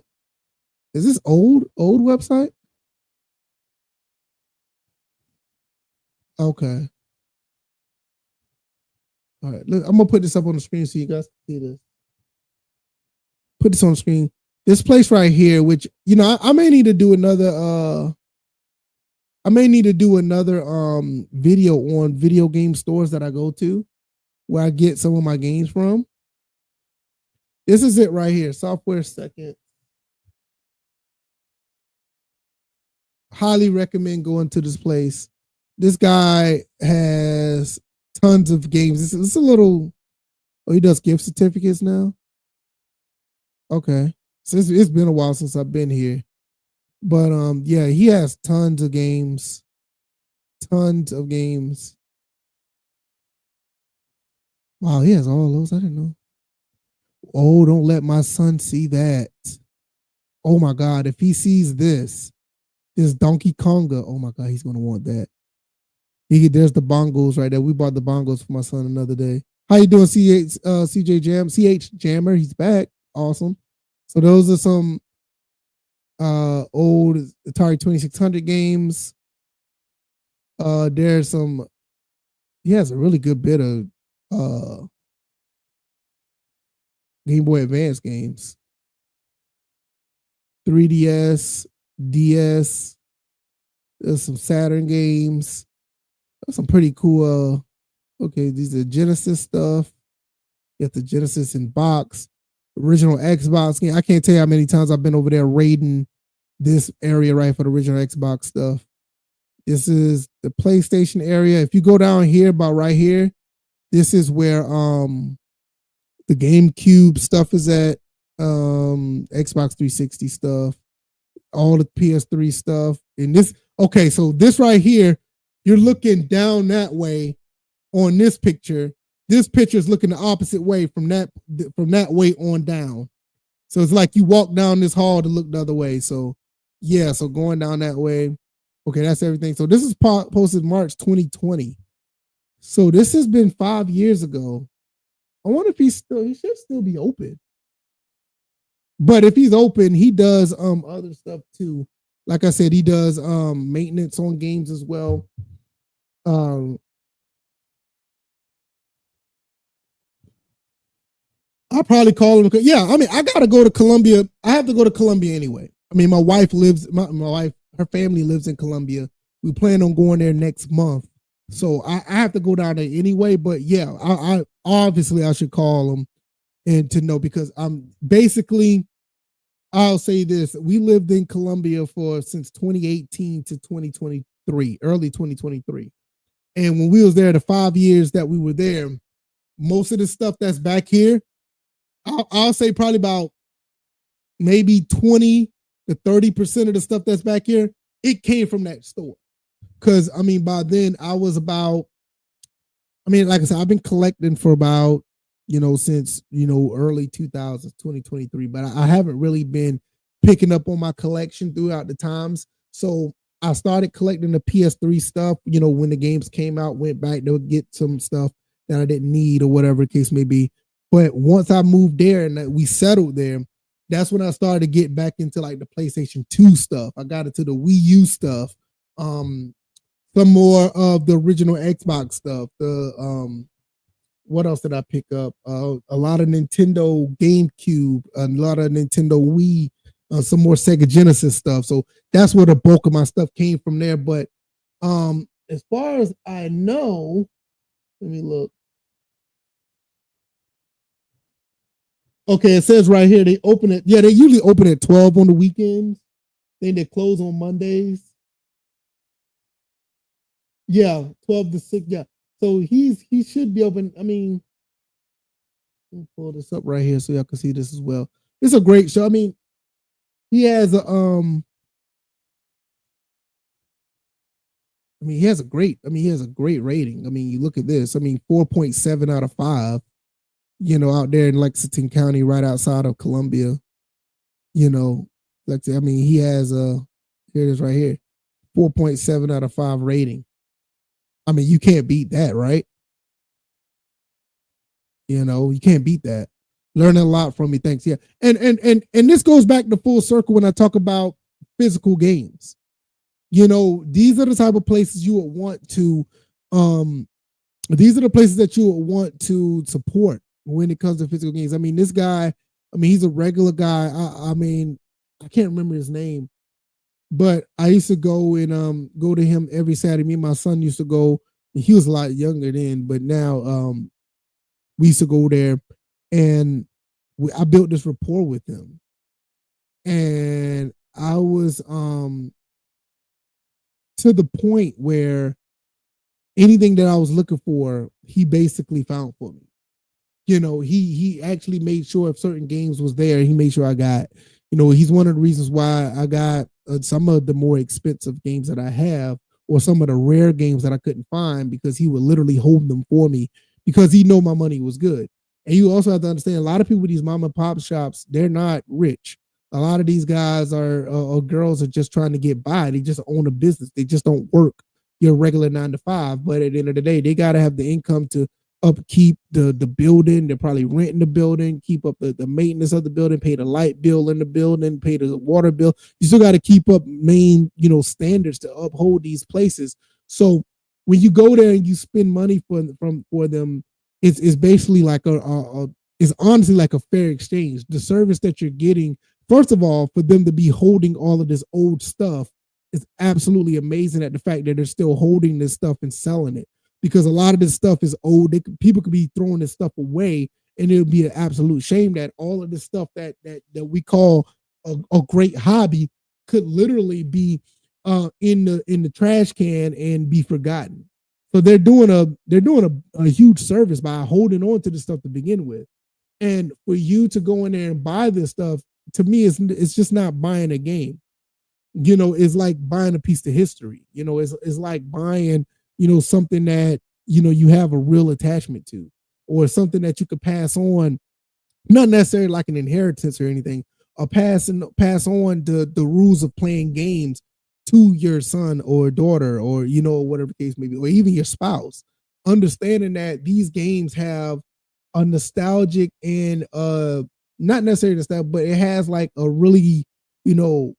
Is this old website? Okay. All right. Look, I'm gonna put this up on the screen so you guys can see this. Put this on the screen. This place right here, which I may need to do another video on video game stores that I go to where I get some of my games from. This is it right here. Software Second. Highly recommend going to this place. This guy has tons of games. It's a little. Oh, he does gift certificates now. Okay, so it's been a while since I've been here, but yeah, he has tons of games. Tons of games. Wow, he has all those. I didn't know. Oh, don't let my son see that. Oh my God, if he sees this Donkey Konga, oh my God, he's gonna want that. There's the bongos right there. We bought the bongos for my son another day. How you doing, CH Jammer? He's back. Awesome. So those are some old Atari 2600 games. There's some. He has a really good bit of Game Boy Advance games. 3DS, DS. There's some Saturn games. There's some pretty cool. Okay, these are Genesis stuff. You got the Genesis in box. original Xbox game. I can't tell you how many times I've been over there raiding this area right for the original Xbox stuff. This is the PlayStation area. If you go down here, about right here, this is where the GameCube stuff is at, Xbox 360 stuff, all the PS3 stuff. And this, okay, so this right here, you're looking down that way on this picture. This picture is looking the opposite way from that way on down. So it's like you walk down this hall to look the other way. So yeah, so going down that way. Okay, that's everything. So this is posted March 2020. So this has been 5 years ago. I wonder if he should still be open. But if he's open, he does other stuff too. Like I said, he does maintenance on games as well. I'll probably call him. Yeah, I mean, I gotta go to Columbia. I have to go to Columbia anyway. I mean, my wife, her family lives in Columbia. We plan on going there next month, so I have to go down there anyway. But yeah, I obviously I should call him and to know, because I'm basically, I'll say this: we lived in Columbia since 2018 to 2023, early 2023, and when we was there, the 5 years that we were there, most of the stuff that's back here, I'll say probably about maybe 20 to 30% of the stuff that's back here, it came from that store. Because I mean, by then I was about, I mean, like I said, I've been collecting for about, since, early 2000s, 2023, but I haven't really been picking up on my collection throughout the times. So I started collecting the PS3 stuff, when the games came out, went back to get some stuff that I didn't need or whatever the case may be. But once I moved there and we settled there, that's when I started to get back into like the PlayStation 2 stuff. I got into the Wii U stuff, some more of the original Xbox stuff. What else did I pick up? A lot of Nintendo GameCube, a lot of Nintendo Wii, some more Sega Genesis stuff. So that's where the bulk of my stuff came from there. But as far as I know, let me look. Okay, it says right here they open it. Yeah, they usually open at 12 on the weekends. Then they close on Mondays. Yeah, 12 to 6. Yeah. So he should be open. I mean, let me pull this up right here so y'all can see this as well. It's a great show. I mean, he has a he has a great rating. I mean, you look at this. I mean, 4.7 out of 5. Out there in Lexington County, right outside of Columbia. Like I mean, he has here it is right here, 4.7 out of 5 rating. I mean, you can't beat that, right? You can't beat that. Learning a lot from me, thanks. Yeah, and this goes back to full circle when I talk about physical games. These are the type of places you would want to. These are the places that you would want to support when it comes to physical games. I mean, this guy, I mean, he's a regular guy. I mean, I can't remember his name, but I used to go and go to him every Saturday. Me and my son used to go. He was a lot younger then, but now we used to go there, and I built this rapport with him. And I was to the point where anything that I was looking for, he basically found for me. He actually made sure if certain games was there, he made sure I got. He's one of the reasons why I got some of the more expensive games that I have, or some of the rare games that I couldn't find, because he would literally hold them for me because he know my money was good. And you also have to understand, a lot of people with these mom and pop shops, they're not rich. A lot of these guys or girls are just trying to get by. They just own a business. They just don't work your regular 9 to 5. But at the end of the day, they got to have the income to upkeep the building. They're probably renting the building, keep up the maintenance of the building, pay the light bill in the building, pay the water bill. You still got to keep up main, standards to uphold these places. So when you go there and you spend money for them, it's basically like it's honestly like a fair exchange. The service that you're getting, first of all, for them to be holding all of this old stuff is absolutely amazing, at the fact that they're still holding this stuff and selling it. Because a lot of this stuff is old. People could be throwing this stuff away, And it would be an absolute shame that all of this stuff that we call a great hobby could literally be in the trash can and be forgotten. So they're doing a huge service by holding on to the stuff to begin with. And for you to go in there and buy this stuff, to me, it's just not buying a game. It's like buying a piece of history. It's like buying, something that, you have a real attachment to, or something that you could pass on, not necessarily like an inheritance or anything, or pass on the rules of playing games to your son or daughter, or, whatever the case may be, or even your spouse, understanding that these games have a nostalgic and not necessarily nostalgic, but it has like a really, you know,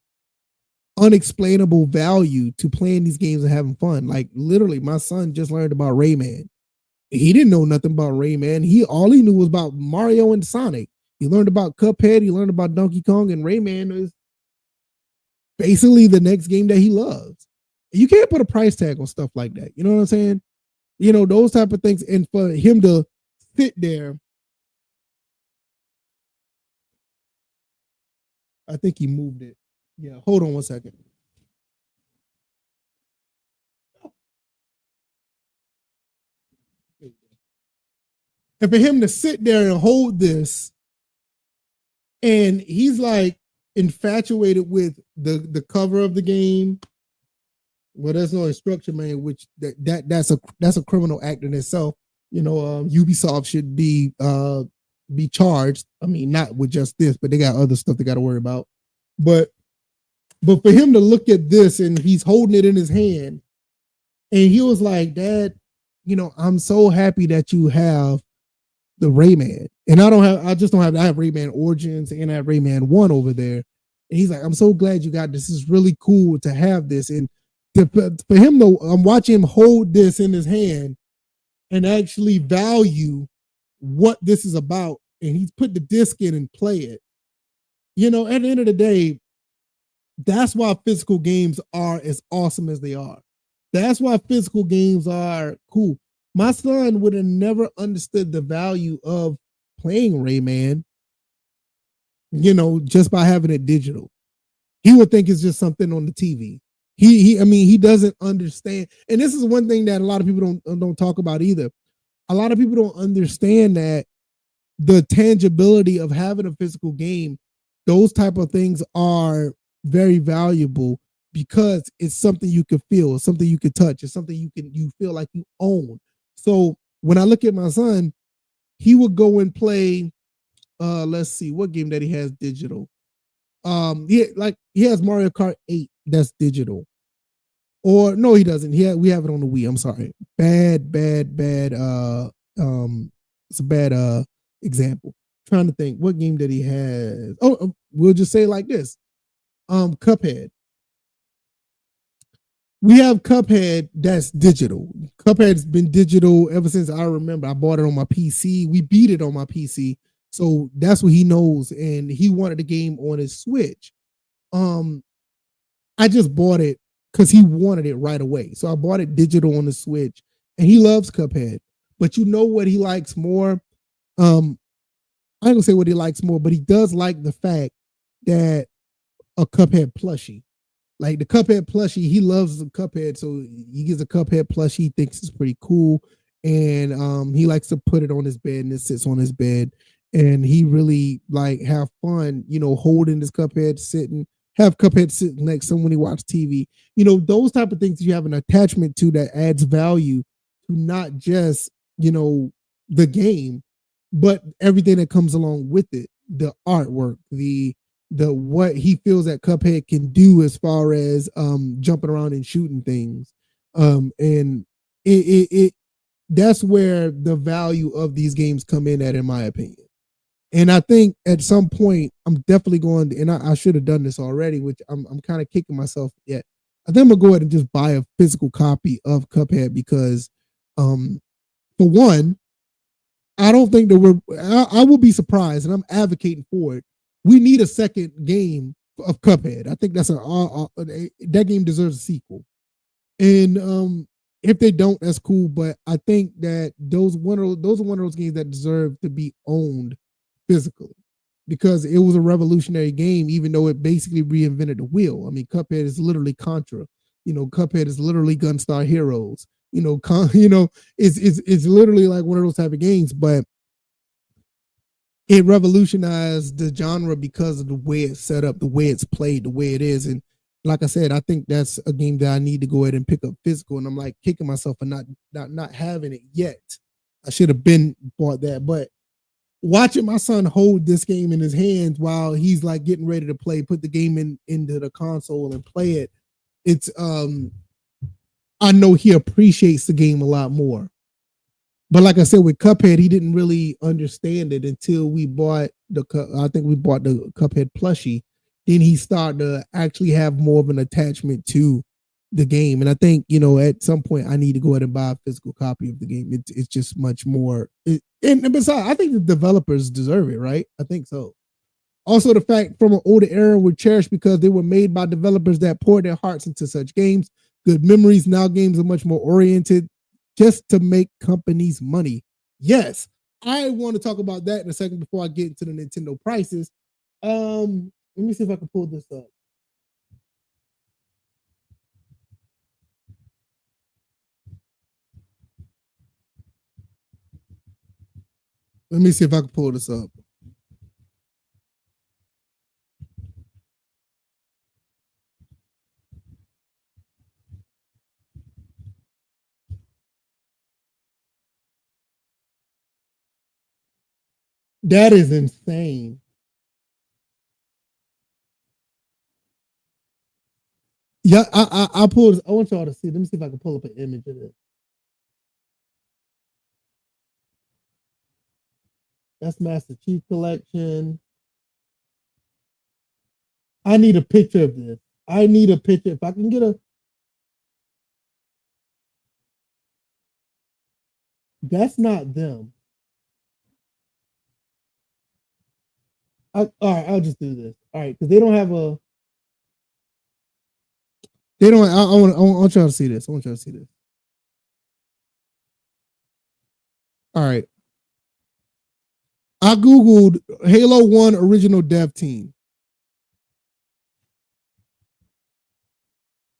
unexplainable value to playing these games and having fun. Like literally, my son just learned about Rayman. He didn't know nothing about Rayman. All he knew was about Mario and Sonic. He learned about Cuphead. He learned about Donkey Kong, and Rayman is basically the next game that he loves. You can't put a price tag on stuff like that. You know what I'm saying? Those type of things. And for him to sit there, I think he moved it. Yeah, hold on 1 second. And for him to sit there and hold this, and he's like infatuated with the cover of the game. Well, there's no instruction manual, which that's a criminal act in itself. Ubisoft should be charged. I mean, not with just this, but they got other stuff they got to worry about. But for him to look at this, and he's holding it in his hand, and he was like, "Dad, I'm so happy that you have the Rayman, and I just don't have. I have Rayman Origins and I have Rayman 1 over there." And he's like, "I'm so glad you got this. This is really cool to have this." And for him, though, I'm watching him hold this in his hand and actually value what this is about. And he's put the disc in and play it. At the end of the day, that's why physical games are as awesome as they are. That's why physical games are cool. My son would have never understood the value of playing Rayman, just by having it digital. He would think it's just something on the TV. He doesn't understand. And this is one thing that a lot of people don't talk about either. A lot of people don't understand that the tangibility of having a physical game, those type of things are very valuable because it's something you can feel, it's something you can touch, it's something you feel like you own. So when I look at my son, he would go and play. Let's see what game that he has digital. He has Mario Kart 8 that's digital. Or no, he doesn't. We have it on the Wii. I'm sorry. Bad. It's a bad example. Trying to think what game that he has. Oh, we'll just say it like this. Cuphead. We have Cuphead that's digital. Cuphead's been digital ever since I remember. I bought it on my PC. We beat it on my PC. So that's what he knows. And he wanted the game on his Switch. I just bought it because he wanted it right away. So I bought it digital on the Switch. And he loves Cuphead. But you know what he likes more? I ain't gonna say what he likes more, but he does like the fact that a Cuphead plushie. Like the Cuphead plushie, he loves the Cuphead, so he gets a Cuphead plushie. He thinks it's pretty cool, and he likes to put it on his bed, and it sits on his bed, and he really like have fun, holding this Cuphead, have Cuphead sitting next to him when he watch TV. Those type of things you have an attachment to that adds value to not just the game, but everything that comes along with it, the artwork, the what he feels that Cuphead can do as far as jumping around and shooting things, and it that's where the value of these games come in my opinion. And I think at some point I'm definitely going to, and I should have done this already, which I'm kind of kicking myself yet. I think I'm gonna go ahead and just buy a physical copy of Cuphead because, for one, I don't think that I will be surprised, and I'm advocating for it. We need a second game of Cuphead. I think that's that game deserves a sequel. And If they don't, that's cool. But I think that those are one of those games that deserve to be owned physically because it was a revolutionary game, even though it basically reinvented the wheel. I mean, Cuphead is literally Contra. Cuphead is literally Gunstar Heroes. It's literally like one of those type of games, but it revolutionized the genre because of the way it's set up, the way it's played, the way it is. And like I said, I think that's a game that I need to go ahead and pick up physical. And I'm like kicking myself for not having it yet. I should have been bought that. But watching my son hold this game in his hands while he's like getting ready to play, put the game into the console and play it, it's I know he appreciates the game a lot more. But like I said, with Cuphead, he didn't really understand it until we bought I think we bought the Cuphead plushie. Then he started to actually have more of an attachment to the game. And I think, at some point I need to go ahead and buy a physical copy of the game. It's just much more. And besides, I think the developers deserve it, right? I think so. Also, the fact from an older era were cherished because they were made by developers that poured their hearts into such games. Good memories. Now games are much more oriented just to make companies money. Yes, I want to talk about that in a second before I get into the Nintendo prices. Let me see if I can pull this up. Let me see if I can pull this up. That is insane. Yeah, I pulled. I want y'all to see. Let me see if I can pull up an image of it. That's Master Chief Collection. I need a picture of this. I need a picture. If I can get a. That's not them. All right, I'll just do this. All right, because they don't have a. They don't. I want y'all to see this. I want y'all to see this. All right. I Googled Halo 1 original dev team.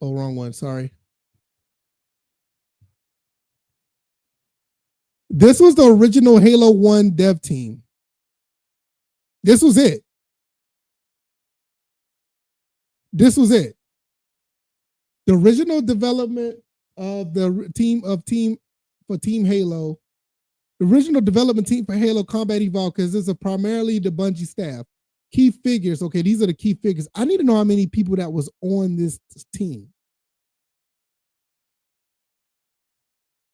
Oh, wrong one. Sorry. This was the original Halo 1 dev team. This was it. This was it. The original development of the team for Team Halo. The original development team for Halo Combat Evolved, because this is primarily the Bungie staff. Key figures. Okay, these are the key figures. I need to know how many people that was on this team.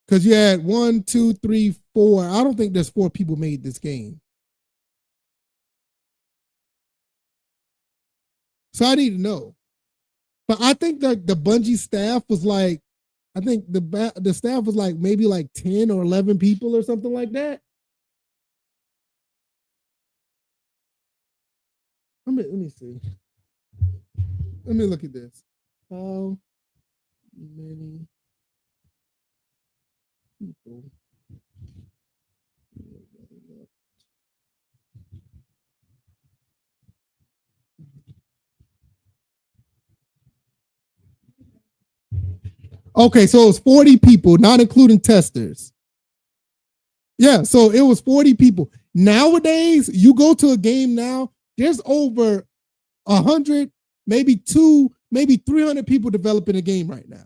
Because you had 1, 2, 3, 4. I don't think there's 4 people made this game. So I need to know. But I think that the Bungie staff was like, I think the staff was like maybe like 10 or 11 people or something like that. Let me see. Let me look at this. How many people? Okay, so it was 40 people, not including testers. Yeah, so it was 40 people. Nowadays, you go to a game now, there's over 100, maybe 2, maybe 300 people developing a game right now.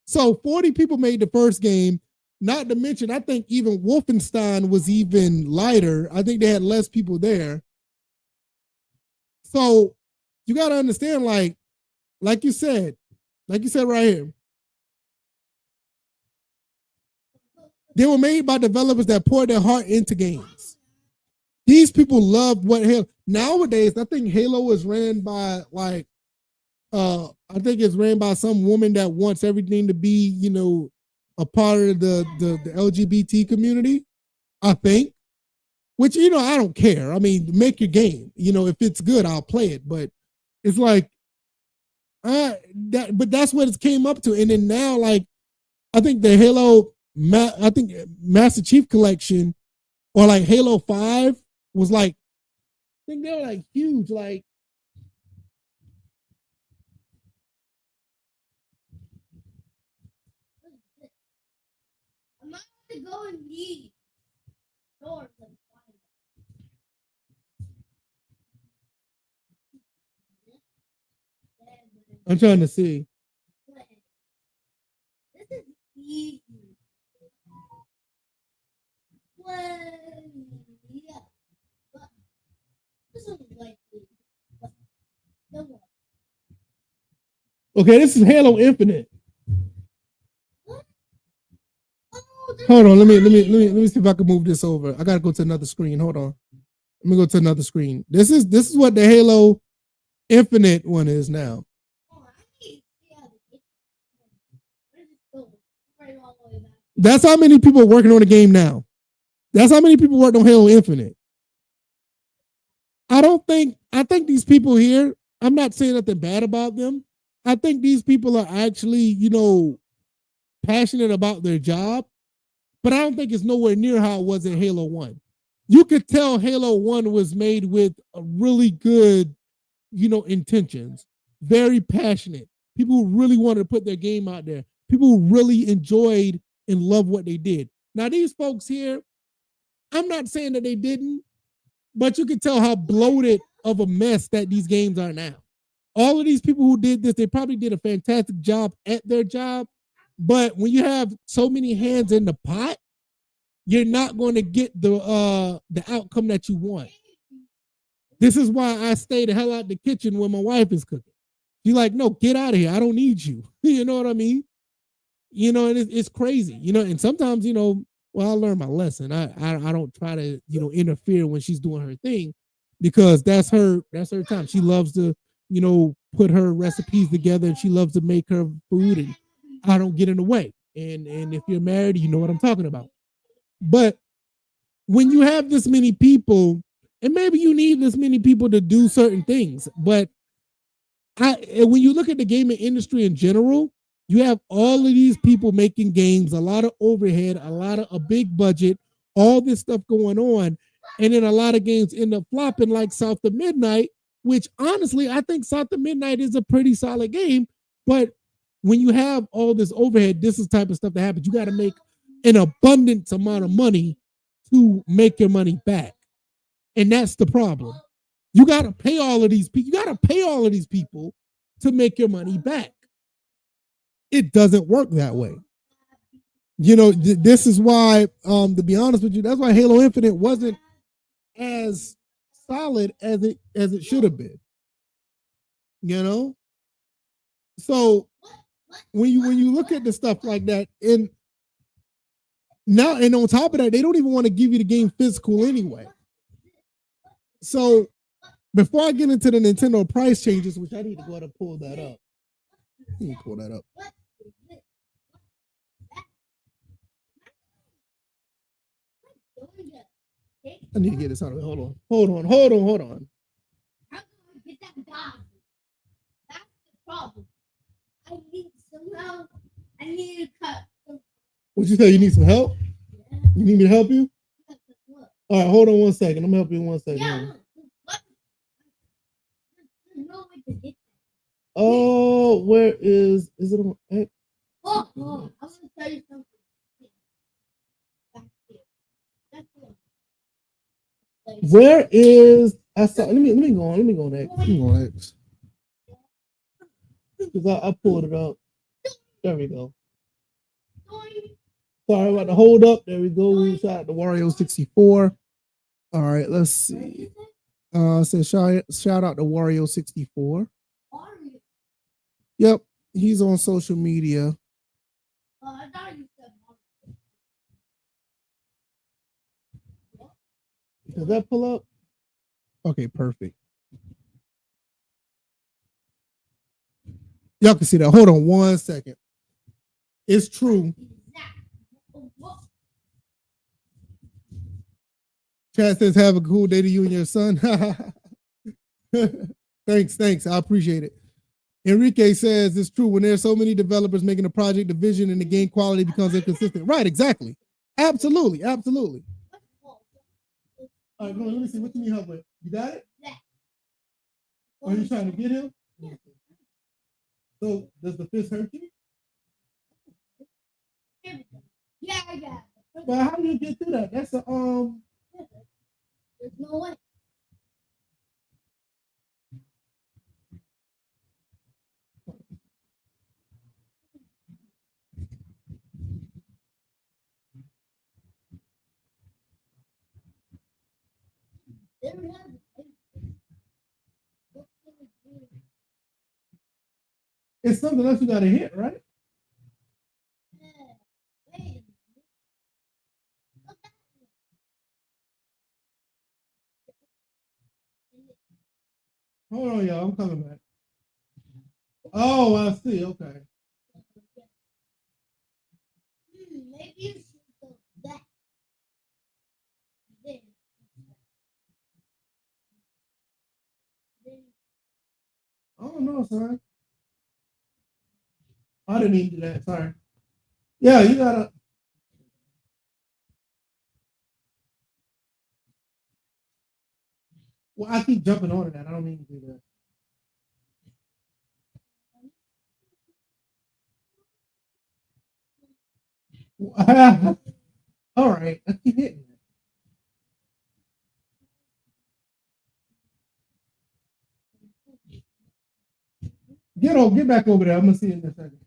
So 40 people made the first game. Not to mention, I think even Wolfenstein was even lighter. I think they had less people there. So you got to understand, like you said right here, they were made by developers that poured their heart into games. These people loved what Halo. Nowadays, I think Halo is ran by I think it's ran by some woman that wants everything to be, a part of the LGBT community. I think, which I don't care. I mean, make your game. If it's good, I'll play it. But it's like But that's what it came up to. And then now, like, I think the Halo, I think Master Chief Collection or like Halo 5 was like, I think they were like huge. Like, I'm not to go in these doors and find I'm trying to see. them. This is easy. Well, yeah. But this is likely. But no one. Okay, this is Halo Infinite. What? Oh, Hold on, let me see if I can move this over. I gotta go to another screen. Hold on. Let me go to another screen. This is what the Halo Infinite one is now. oh, I need to see how to get that. Where's it going? Right all the way back. That's how many people are working on the game now. That's how many people worked on Halo Infinite. I think these people here, I'm not saying nothing bad about them. I think these people are actually, passionate about their job, but I don't think it's nowhere near how it was in Halo 1. You could tell Halo 1 was made with a really good, intentions, very passionate. People who really wanted to put their game out there. People who really enjoyed and loved what they did. Now, these folks here, I'm not saying that they didn't, but you can tell how bloated of a mess that these games are now. All of these people who did this, they probably did a fantastic job at their job. But when you have so many hands in the pot, you're not going to get the outcome that you want. This is why I stay the hell out the kitchen when my wife is cooking. She's like, no, get out of here. I don't need you. You know what I mean? And it's crazy. And sometimes, well, I learned my lesson. I don't try to, interfere when she's doing her thing because that's her time. She loves to, put her recipes together and she loves to make her food and I don't get in the way. And if you're married, you know what I'm talking about. But when you have this many people, and maybe you need this many people to do certain things, but when you look at the gaming industry in general, you have all of these people making games, a lot of overhead, a big budget, all this stuff going on, and then a lot of games end up flopping like South of Midnight, which honestly I think South of Midnight is a pretty solid game, but when you have all this overhead, this is the type of stuff that happens. You got to make an abundant amount of money to make your money back, and that's the problem. You got to pay all of these people. You got to pay all of these people to make your money back. It doesn't work that way. This is why, to be honest with you, that's why Halo Infinite wasn't as solid as it should have been. So when you look at the stuff like that, and on top of that, they don't even want to give you the game physical anyway. So before I get into the Nintendo price changes, which I need to go ahead and pull that up. Let me pull that up. I need to get this out of it. Hold on. How can I get that dog? That's the problem. I need to cut. What you say? You need some help? Yeah. You need me to help you? All right, hold on 1 second. I'm gonna help you in 1 second. Yeah. Oh, where is it on X? Oh, I'm gonna tell you something. Back here. That's it. Where is I saw? Let me go on. Let me go on X. Let me go on X. Because I pulled it up. There we go. Sorry about the hold up. There we go. Shout out to Wario 64. All right, let's see. Says shout out to Wario 64. Yep, he's on social media. I thought you said Does that pull up? Okay, perfect. Y'all can see that. Hold on 1 second. It's true. Chad says, have a cool day to you and your son. Thanks. I appreciate it. Enrique says it's true. When there's so many developers making a project, the vision and the game quality becomes inconsistent. Right, exactly. Absolutely, absolutely. All right, let me see. What you need help with? You got it? Yeah. Are you trying to get him? Yeah. So does the fist hurt you? Yeah, I got it. But how do you get through that? That's a There's no way. It's something else you gotta hit, right? Hold on, y'all. I'm coming back. Oh, I see. Okay. Maybe you should go back. Oh no, sorry. I didn't mean to do that. Sorry. Yeah, you gotta. Well, I keep jumping on that. I don't mean to do that. All right. I keep hitting. Get back over there. I'm gonna see you in a second.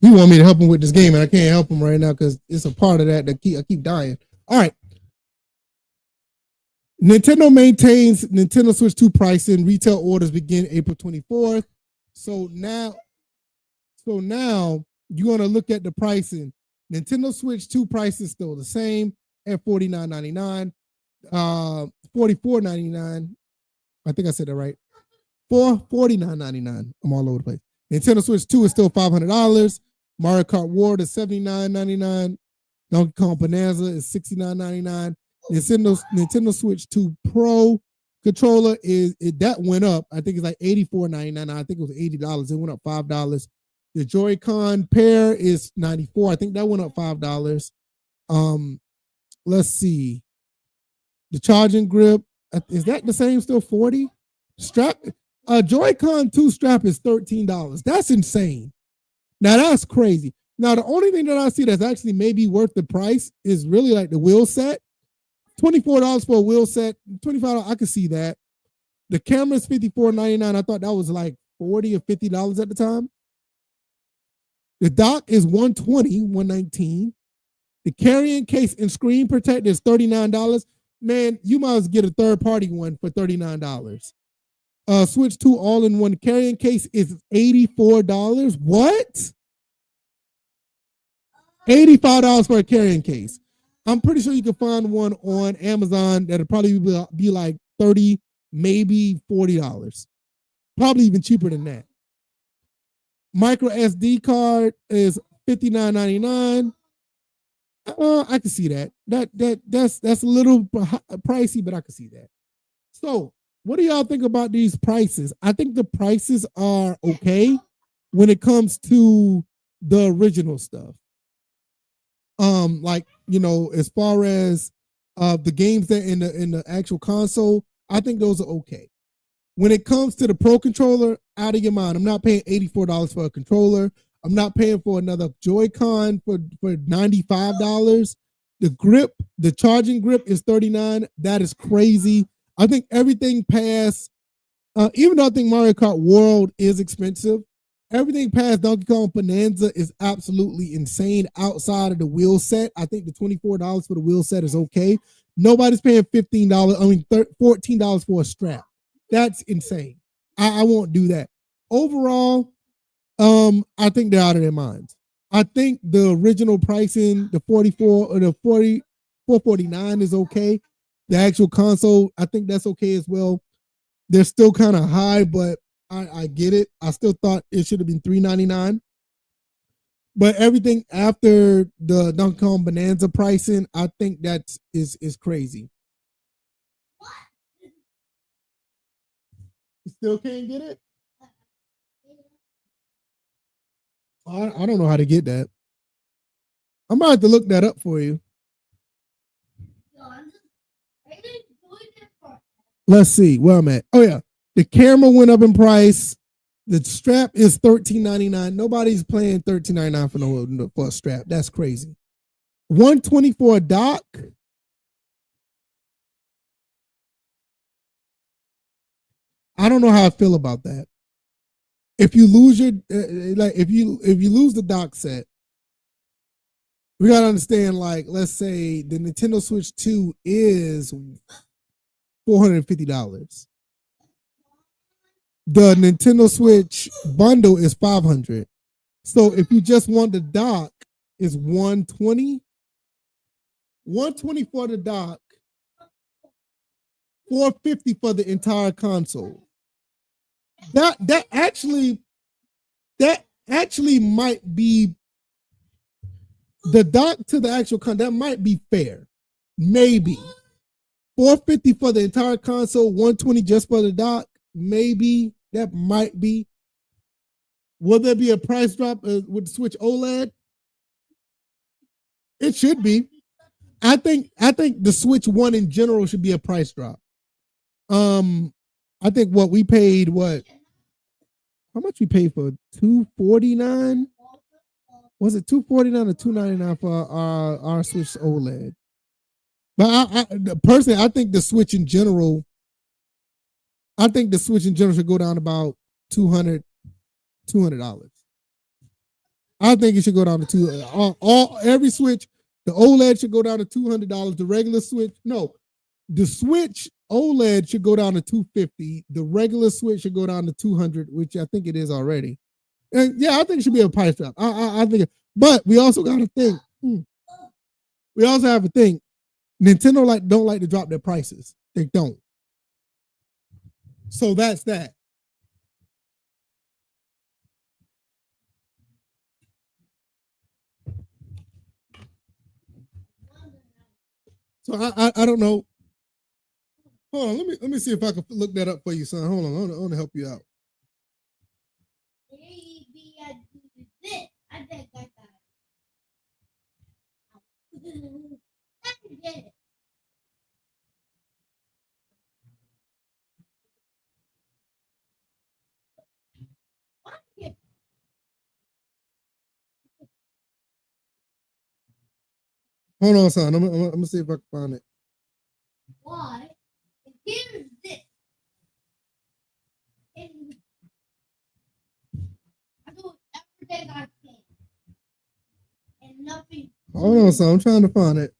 He want me to help him with this game, and I can't help him right now because it's a part of that I keep dying. All right. Nintendo maintains Nintendo Switch 2 pricing. Retail orders begin April 24th. So now you're gonna look at the pricing. Nintendo Switch 2 price is still the same at $49.99. $44.99. I think I said that right. For $49.99. I'm all over the place. Nintendo Switch 2 is still $500. Mario Kart World is $79.99. Donkey Kong Bonanza is $69.99. Nintendo Switch 2 Pro controller that went up. I think it's like $84.99. I think it was $80. It went up $5. The Joy-Con pair is $94. I think that went up $5. Let's see. The charging grip, is that the same still 40? Strap Joy-Con 2 strap is $13. That's insane. Now that's crazy. Now the only thing that I see that's actually maybe worth the price is really like the wheel set. $24 for a wheel set, $25. I could see that. The camera is $54.99. I thought that was like $40 or $50 at the time. The dock is $120, $119. The carrying case and screen protector is $39. Man, you might as well get a third party one for $39. Switch 2 all-in-one carrying case is $84. What? $85 for a carrying case. I'm pretty sure you can find one on Amazon that'll probably be like $30, maybe $40. Probably even cheaper than that. Micro SD card is $59.99. I can see that. That's a little pricey, but I can see that. So, what do y'all think about these prices? I think the prices are okay when it comes to the original stuff. Like as far as the games that in the actual console, I think those are okay. When it comes to the Pro controller, out of your mind. I'm not paying $84 for a controller. I'm not paying for another Joy-Con for $95. The grip, the charging grip is $39. That is crazy. I think everything past, even though I think Mario Kart World is expensive, everything past Donkey Kong Bonanza is absolutely insane outside of the wheel set. I think the $24 for the wheel set is okay. Nobody's paying $15, $14 for a strap. That's insane. I won't do that. Overall, I think they're out of their minds. I think the original pricing, the 44 or the 449 is okay. The actual console, I think that's okay as well. They're still kind of high, but I get it. I still thought it should have been $399. But everything after the Donkey Kong Bonanza pricing, I think that is crazy. You still can't get it? I don't know how to get that. I'm about to look that up for you. Let's see where I'm at. Oh yeah, the camera went up in price. The strap is $13.99. Nobody's playing $13.99 for a strap. That's crazy. $120 for a dock. I don't know how I feel about that. If you lose your if you lose the dock set, we gotta understand. Like, let's say the Nintendo Switch 2 is $450. The Nintendo Switch bundle is $500. So if you just want the dock, is $120. $120 for the dock. $450 for the entire console. That actually might be the dock to the actual that might be fair. Maybe $450 for the entire console, $120 just for the dock. Maybe that might be. Will there be a price drop with the Switch OLED? It should be. I think the Switch One in general should be a price drop. I think what we paid, how much we paid for $249? Was it $249 or $299 for our Switch OLED? But I personally, I think the Switch in general should go down about $200. I think it should go down to every Switch. The OLED should go down to $200. The regular Switch, no, the Switch OLED should go down to $250. The regular Switch should go down to $200, which I think it is already. And yeah, I think it should be a price drop. I think, but we also got to think. We also have to think. Nintendo don't like to drop their prices. They don't. So that's that. So I don't know. Hold on, let me see if I can look that up for you, son. Hold on, I want to help you out. Maybe I do this. I think I got it. I get it. Hold on, son. I'm gonna see if I can find it. Why? And here's this. And I do everything I can. And nothing. Hold on, son. I'm trying to find it.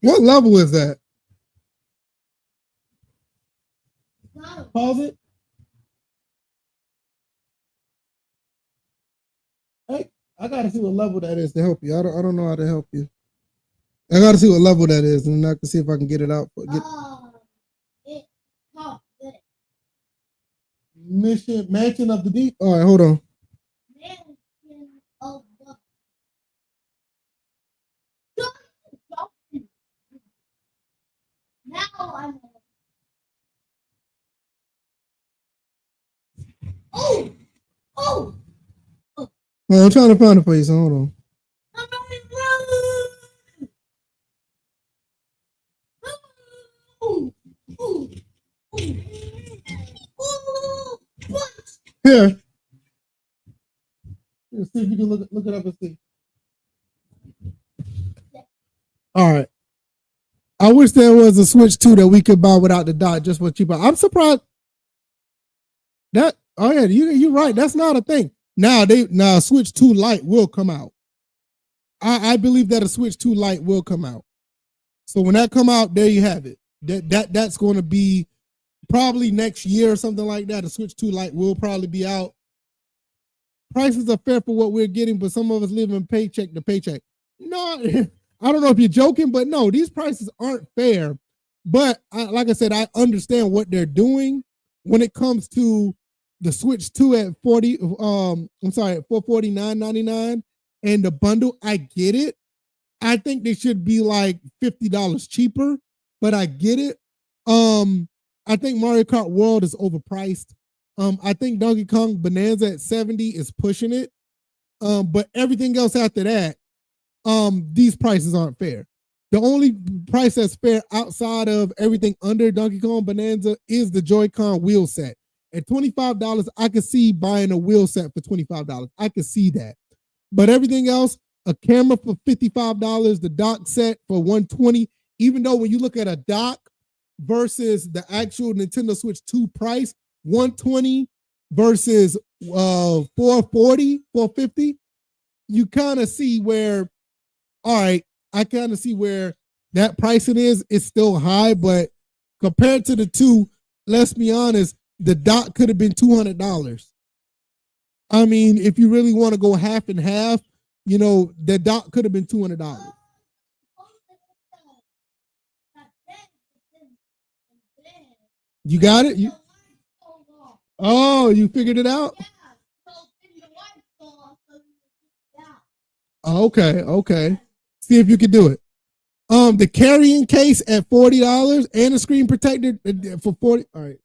What level is that? Pause it. Hey, I gotta see what level that is to help you. I don't know how to help you. I gotta see what level that is, and I can see if I can get it out. Mission Mansion of the Deep. All right, hold on. Mansion of the. Now I'm. Oh! Oh! Well, I'm trying to find it for you, so hold on. Here. Let's see if you can look it up and see. All right. I wish there was a Switch 2 that we could buy without the dock, just for cheaper. I'm surprised. Oh yeah, you're right. That's not a thing. Now Switch 2 Lite will come out. I believe that a Switch 2 Lite will come out. So when that come out, there you have it. That's going to be probably next year or something like that. A Switch 2 Lite will probably be out. Prices are fair for what we're getting, but some of us live in paycheck to paycheck. No, I don't know if you're joking, but no, these prices aren't fair. But like I said, I understand what they're doing when it comes to the Switch 2 at $449.99 and the bundle. I get it. I think they should be like $50 cheaper, but I get it. I think Mario Kart World is overpriced. I think Donkey Kong Bonanza at 70 is pushing it. But everything else after that, these prices aren't fair. The only price that's fair outside of everything under Donkey Kong Bonanza is the Joy-Con wheel set. At $25, I could see buying a wheel set for $25. I could see that. But everything else, a camera for $55, the dock set for $120. Even though when you look at a dock versus the actual Nintendo Switch 2 price, $120 versus $440, $450, you kind of see where, all right, I kind of see where that pricing is. It's still high, but compared to the two, let's be honest, the dock could have been $200. I mean, if you really want to go half and half, you know, the dock could have been $200. You got it? Oh, you figured it out? Okay, okay. See if you can do it. The carrying case at $40 and a screen protector for 40. All right.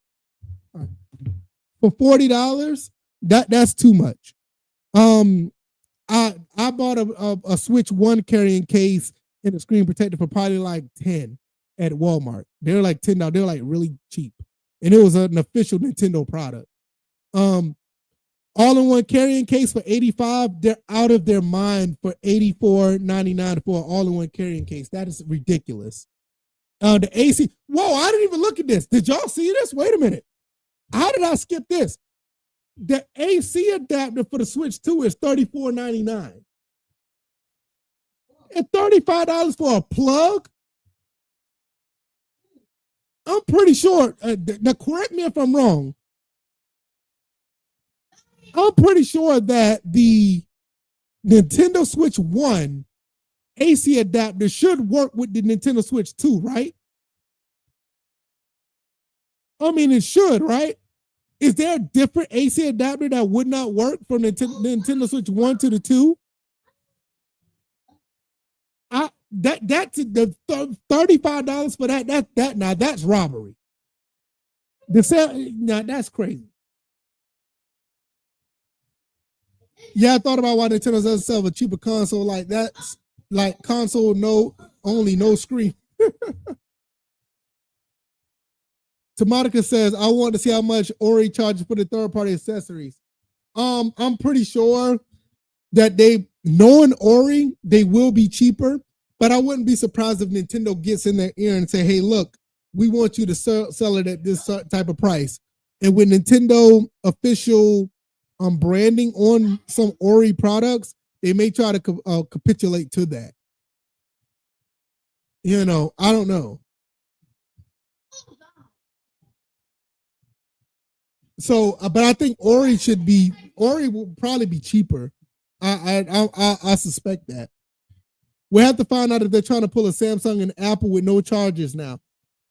For $40, that's too much. I bought a Switch 1 carrying case and a screen protector for probably like 10 at Walmart. They're like $10. They're like really cheap. And it was an official Nintendo product. All-in-one carrying case for $85. They're out of their mind for $84.99 for an all-in-one carrying case. That is ridiculous. The AC. Whoa, I didn't even look at this. Did y'all see this? Wait a minute. How did I skip this? The AC adapter for the Switch 2 is $34.99. And $35 for a plug? I'm pretty sure. Now, correct me if I'm wrong. I'm pretty sure that the Nintendo Switch 1 AC adapter should work with the Nintendo Switch 2, right? I mean, it should, right? Is there a different AC adapter that would not work from the Nintendo Switch 1 to the 2? That's the $35 for that now that's robbery. Now that's crazy. Yeah, I thought about why Nintendo doesn't sell a cheaper console like that, like console no screen. Tomatica says, I want to see how much Ori charges for the third-party accessories. I'm pretty sure that knowing Ori, they will be cheaper, but I wouldn't be surprised if Nintendo gets in their ear and say, hey, look, we want you to sell it at this type of price. And with Nintendo official branding on some Ori products, they may try to capitulate to that. You know, I don't know. So, but I think Ori will probably be cheaper. I suspect that. We'll have to find out if they're trying to pull a Samsung and Apple with no chargers now.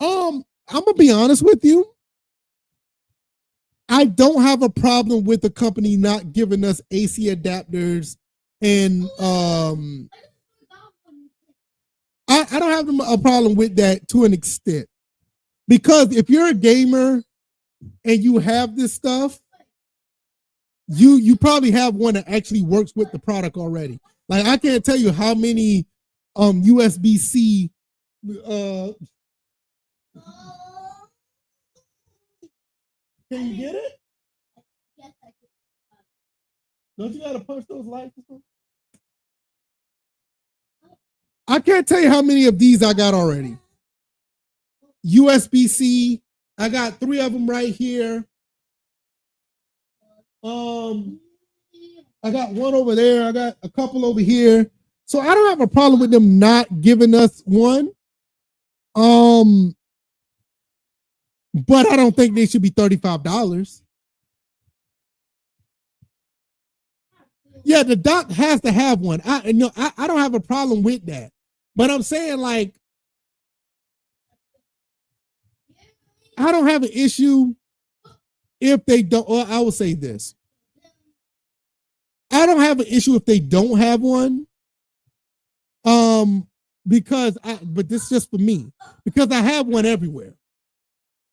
I'm gonna be honest with you. I don't have a problem with the company not giving us AC adapters, and I don't have a problem with that to an extent, because if you're a gamer and you have this stuff, you probably have one that actually works with the product already. Like, I can't tell you how many USB-C can you get it? Yes, I can. Don't you gotta punch those lights? I can't tell you how many of these I got already. USB-C. I got 3 of them right here. I got one over there. I got a couple over here. So I don't have a problem with them not giving us one. But I don't think they should be $35. Yeah, the dock has to have one. I don't have a problem with that. But I'm saying, like, I don't have an issue if they don't, or I will say this. I don't have an issue if they don't have one. I Because but this is just for me, because I have one everywhere.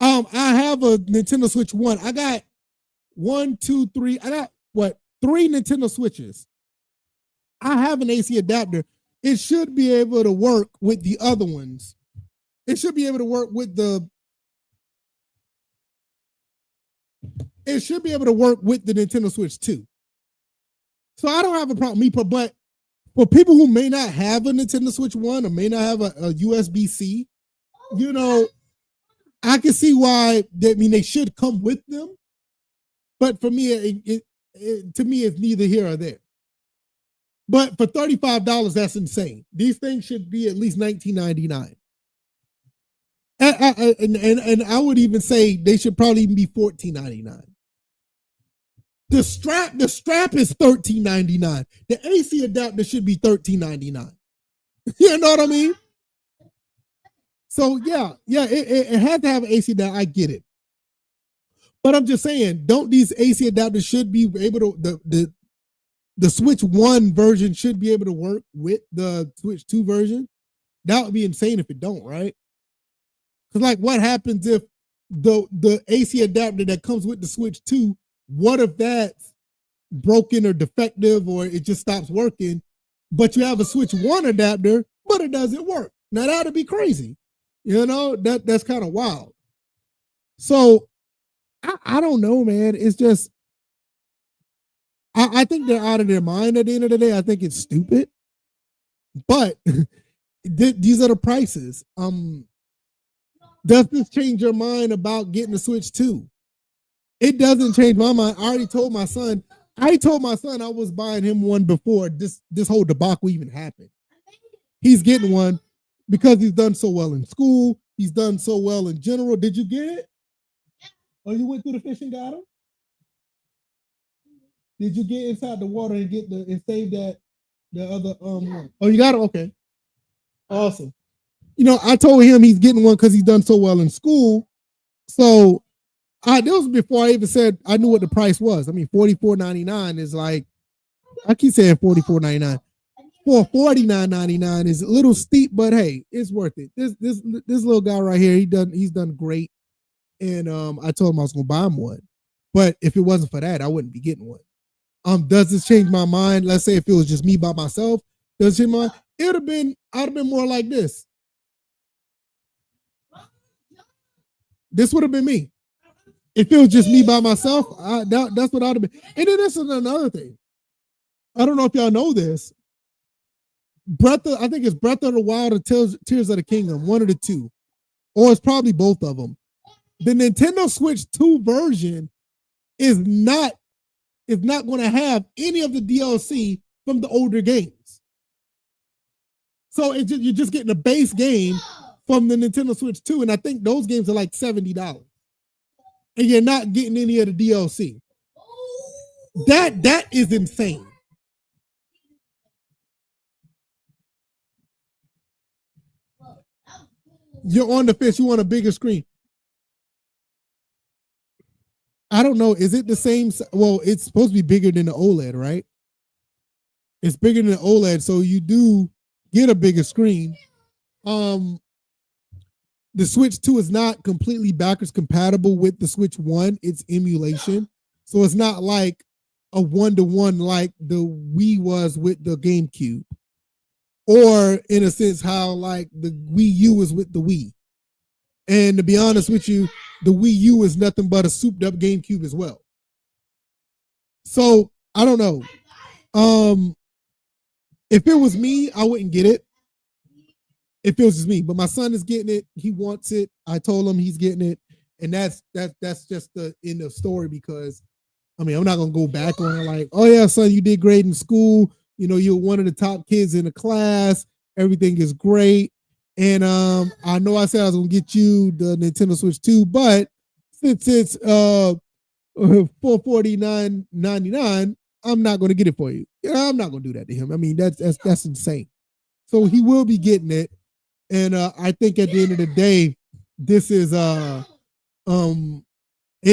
I have a Nintendo Switch 1. I got one, two, three. I got what, 3 Nintendo Switches. I have an AC adapter. It should be able to work with the other ones. It should be able to work with the. It should be able to work with the Nintendo Switch 2. So I don't have a problem. But for people who may not have a Nintendo Switch 1 or may not have a USB-C, I can see why. They should come with them. But for me, to me, it's neither here or there. But for $35, that's insane. These things should be at least $19.99. And I would even say they should probably even be $14.99. The strap is $13.99. The AC adapter should be $13.99. You know what I mean? So yeah, it had to have an AC adapter. I get it. But I'm just saying, don't these AC adapters should be able to, the Switch 1 version should be able to work with the Switch 2 version? That would be insane if it don't, right? Because like, what happens if the AC adapter that comes with the Switch 2, what if that's broken or defective or it just stops working, but you have a Switch 1 adapter, but it doesn't work? Now that would be crazy. That's kind of wild. So I don't know, man. It's just, I think they're out of their mind at the end of the day. I think it's stupid. But these are the prices. Does this change your mind about getting the Switch 2? It doesn't change my mind. I already told my son. I was buying him one before this whole debacle even happened. He's getting one because he's done so well in school. He's done so well in general. Did you get it? Oh, you went through the fish and got him? Did you get inside the water and save the other one? Oh, you got it? Okay. Awesome. I told him he's getting one because he's done so well in school. So this was before I even said I knew what the price was. I mean, $44.99 is like, I keep saying $44.99. For $49.99 is a little steep, but hey, it's worth it. This little guy right here, he's done great. And I told him I was gonna buy him one. But if it wasn't for that, I wouldn't be getting one. Does this change my mind? Let's say if it was just me by myself, does it change my mind? I'd have been more like this. This would have been me. If it was just me by myself, that's what I'd have been. And then this is another thing. I don't know if y'all know this. I think it's Breath of the Wild or Tears of the Kingdom, one of the two. Or it's probably both of them. The Nintendo Switch 2 version is not going to have any of the DLC from the older games. So you're just getting a base game from the Nintendo Switch 2, and I think those games are like $70. And you're not getting any of the DLC. That is insane. You're on the fish, you want a bigger screen. I don't know. Is it the same? Well, it's supposed to be bigger than the OLED, right? It's bigger than the OLED, so you do get a bigger screen. The Switch 2 is not completely backwards compatible with the Switch 1. It's emulation. So it's not like a one-to-one like the Wii was with the GameCube. Or in a sense, how like the Wii U is with the Wii. And to be honest with you, the Wii U is nothing but a souped up GameCube as well. So I don't know. If it was me, I wouldn't get it. If it was just me, but my son is getting it. He wants it. I told him he's getting it, and that's just the end of the story. Because I mean, I'm not gonna go back on it like, oh yeah, son, you did great in school. You're one of the top kids in the class. Everything is great. And I know I said I was gonna get you the Nintendo Switch 2, but since it's $449.99, I'm not gonna get it for you. I'm not gonna do that to him. I mean, that's insane. So he will be getting it. And I think at the end of the day, this is it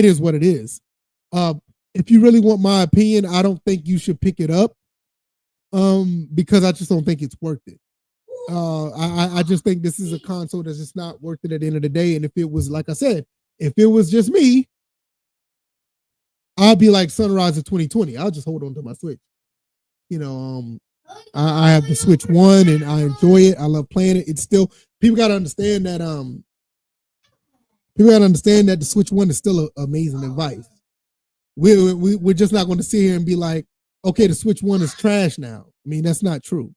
is what it is. If you really want my opinion, I don't think you should pick it up. Because I just don't think it's worth it. I just think this is a console that's just not worth it at the end of the day. And if it was, like I said, if it was just me, I'll be like Sunrise of 2020. I'll just hold on to my Switch. You know, I have the Switch One and I enjoy it. I love playing it. It's still, people gotta understand that the Switch One is still an amazing device. We're just not going to sit here and be like, okay, the Switch One is trash now. I mean, that's not true.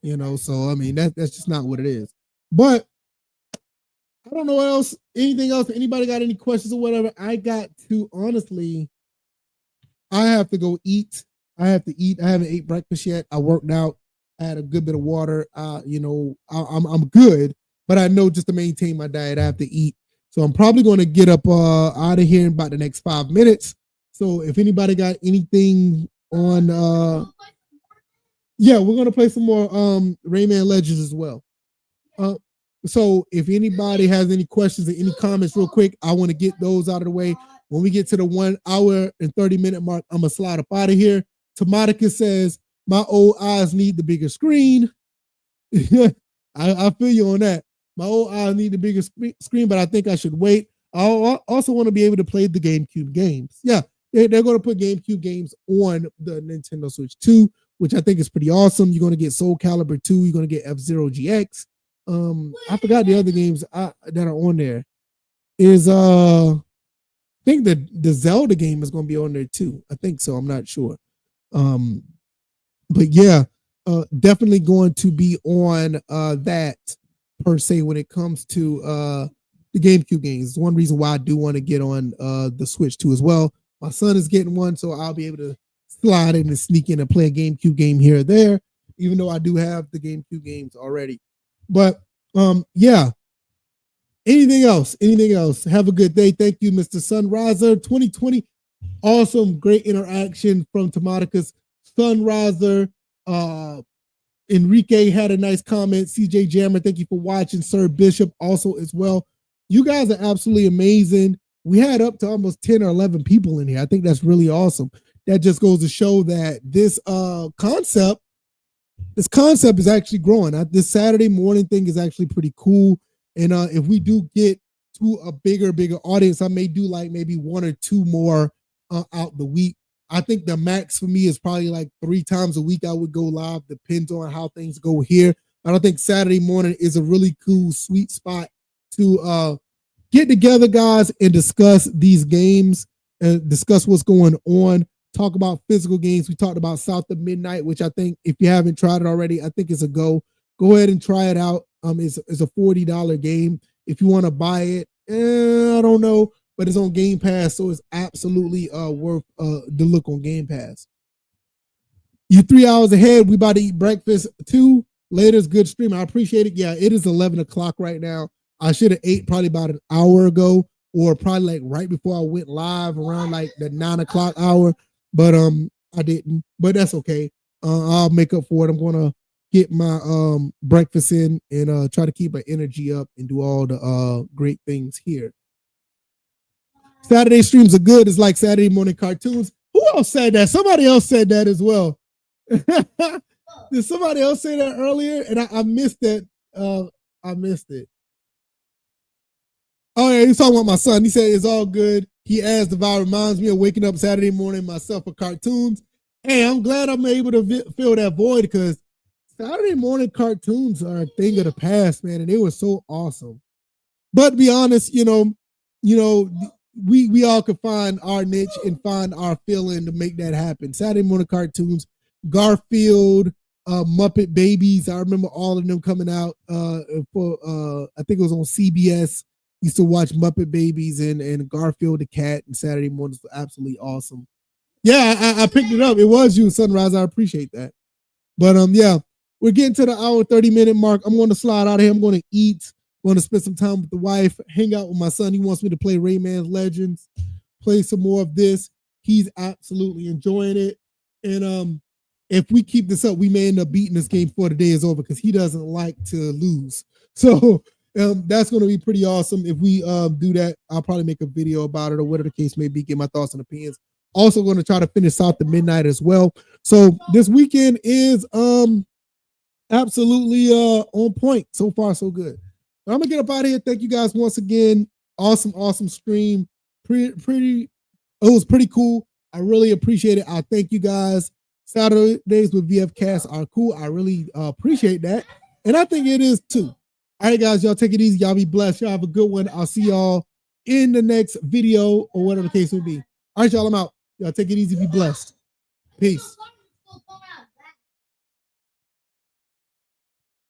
So I mean that's just not what it is. But I don't know what else. Anything else? Anybody got any questions or whatever? I got to honestly. I have to go eat. I have to eat. I haven't ate breakfast yet. I worked out. I had a good bit of water. I'm good, but I know just to maintain my diet, I have to eat. So I'm probably going to get up out of here in about the next 5 minutes. So if anybody got anything on, yeah, we're going to play some more Rayman Legends as well. So if anybody has any questions or any comments real quick, I want to get those out of the way. When we get to the 1 hour and 30-minute mark, I'm going to slide up out of here. Tomatica says, my old eyes need the bigger screen. I feel you on that. My old eyes need the bigger screen, but I think I should wait. I also want to be able to play the GameCube games. Yeah, they're going to put GameCube games on the Nintendo Switch 2, which I think is pretty awesome. You're going to get Soul Calibur 2. You're going to get F-Zero GX. I forgot the other games that are on there. Is I think the Zelda game is going to be on there too. I think so. I'm not sure. But yeah, definitely going to be on that per se when it comes to the GameCube games. It's one reason why I do want to get on the Switch too as well. My son is getting one, so I'll be able to slide in and sneak in and play a GameCube game here or there, even though I do have the GameCube games already. But yeah. Anything else? Have a good day. Thank you, Mr. Sunriser 2020. Awesome, great interaction from Tomatica's Sunriser. Enrique had a nice comment. CJ Jammer, thank you for watching. Sir Bishop also as well. You guys are absolutely amazing. We had up to almost 10 or 11 people in here. I think that's really awesome. That just goes to show that this concept is actually growing. This Saturday morning thing is actually pretty cool. And if we do get to a bigger audience, I may do like maybe 1 or 2 more out the week. I think the max for me is probably like 3 times a week I would go live. Depends on how things go here. I don't think Saturday morning is a really cool, sweet spot to get together, guys, and discuss these games and discuss what's going on. Talk about physical games. We talked about South of Midnight, which I think if you haven't tried it already, I think it's a go. Go ahead and try it out. It's a $40 game. If you want to buy it, I don't know, but it's on Game Pass, so it's absolutely worth the look on Game Pass. You 3 hours ahead. We about to eat breakfast too. Later's good stream. I appreciate it. Yeah, it is 11 o'clock right now. I should have ate probably about an hour ago, or probably like right before I went live around like the 9 o'clock hour. But I didn't. But that's okay. I'll make up for it. I'm gonna get my breakfast in and try to keep my energy up and do all the great things here. Saturday streams are good. It's like Saturday morning cartoons. Who else said that? Somebody else said that as well. Did somebody else say that earlier? And I missed that. I missed it. Oh yeah, he's talking about my son. He said it's all good. He adds the vibe reminds me of waking up Saturday morning myself for cartoons. Hey, I'm glad I'm able to fill that void because Saturday morning cartoons are a thing of the past, man, and they were so awesome. But to be honest, we all could find our niche and find our feeling to make that happen. Saturday morning cartoons, Garfield, Muppet Babies. I remember all of them coming out for I think it was on CBS. Used to watch Muppet Babies and Garfield the cat, and Saturday mornings were absolutely awesome. Yeah, I picked it up. It was you, Sunrise. I appreciate that. But yeah. We're getting to the hour 30-minute mark. I'm going to slide out of here. I'm going to eat. I'm going to spend some time with the wife, hang out with my son. He wants me to play Rayman Legends, play some more of this. He's absolutely enjoying it. And if we keep this up, we may end up beating this game before the day is over because he doesn't like to lose. So that's going to be pretty awesome. If we do that, I'll probably make a video about it or whatever the case may be, get my thoughts and opinions. Also going to try to finish South to Midnight as well. So this weekend is Absolutely on point. So far, so good. But I'm gonna get up out of here. Thank you guys once again. Awesome stream. Pretty it was pretty cool. I really appreciate it. I thank you guys. Saturdays with VF Cast are cool. I really appreciate that. And I think it is too. All right, guys, y'all take it easy. Y'all be blessed. Y'all have a good one. I'll see y'all in the next video or whatever the case will be. All right, y'all, I'm out. Y'all take it easy. Be blessed. Peace.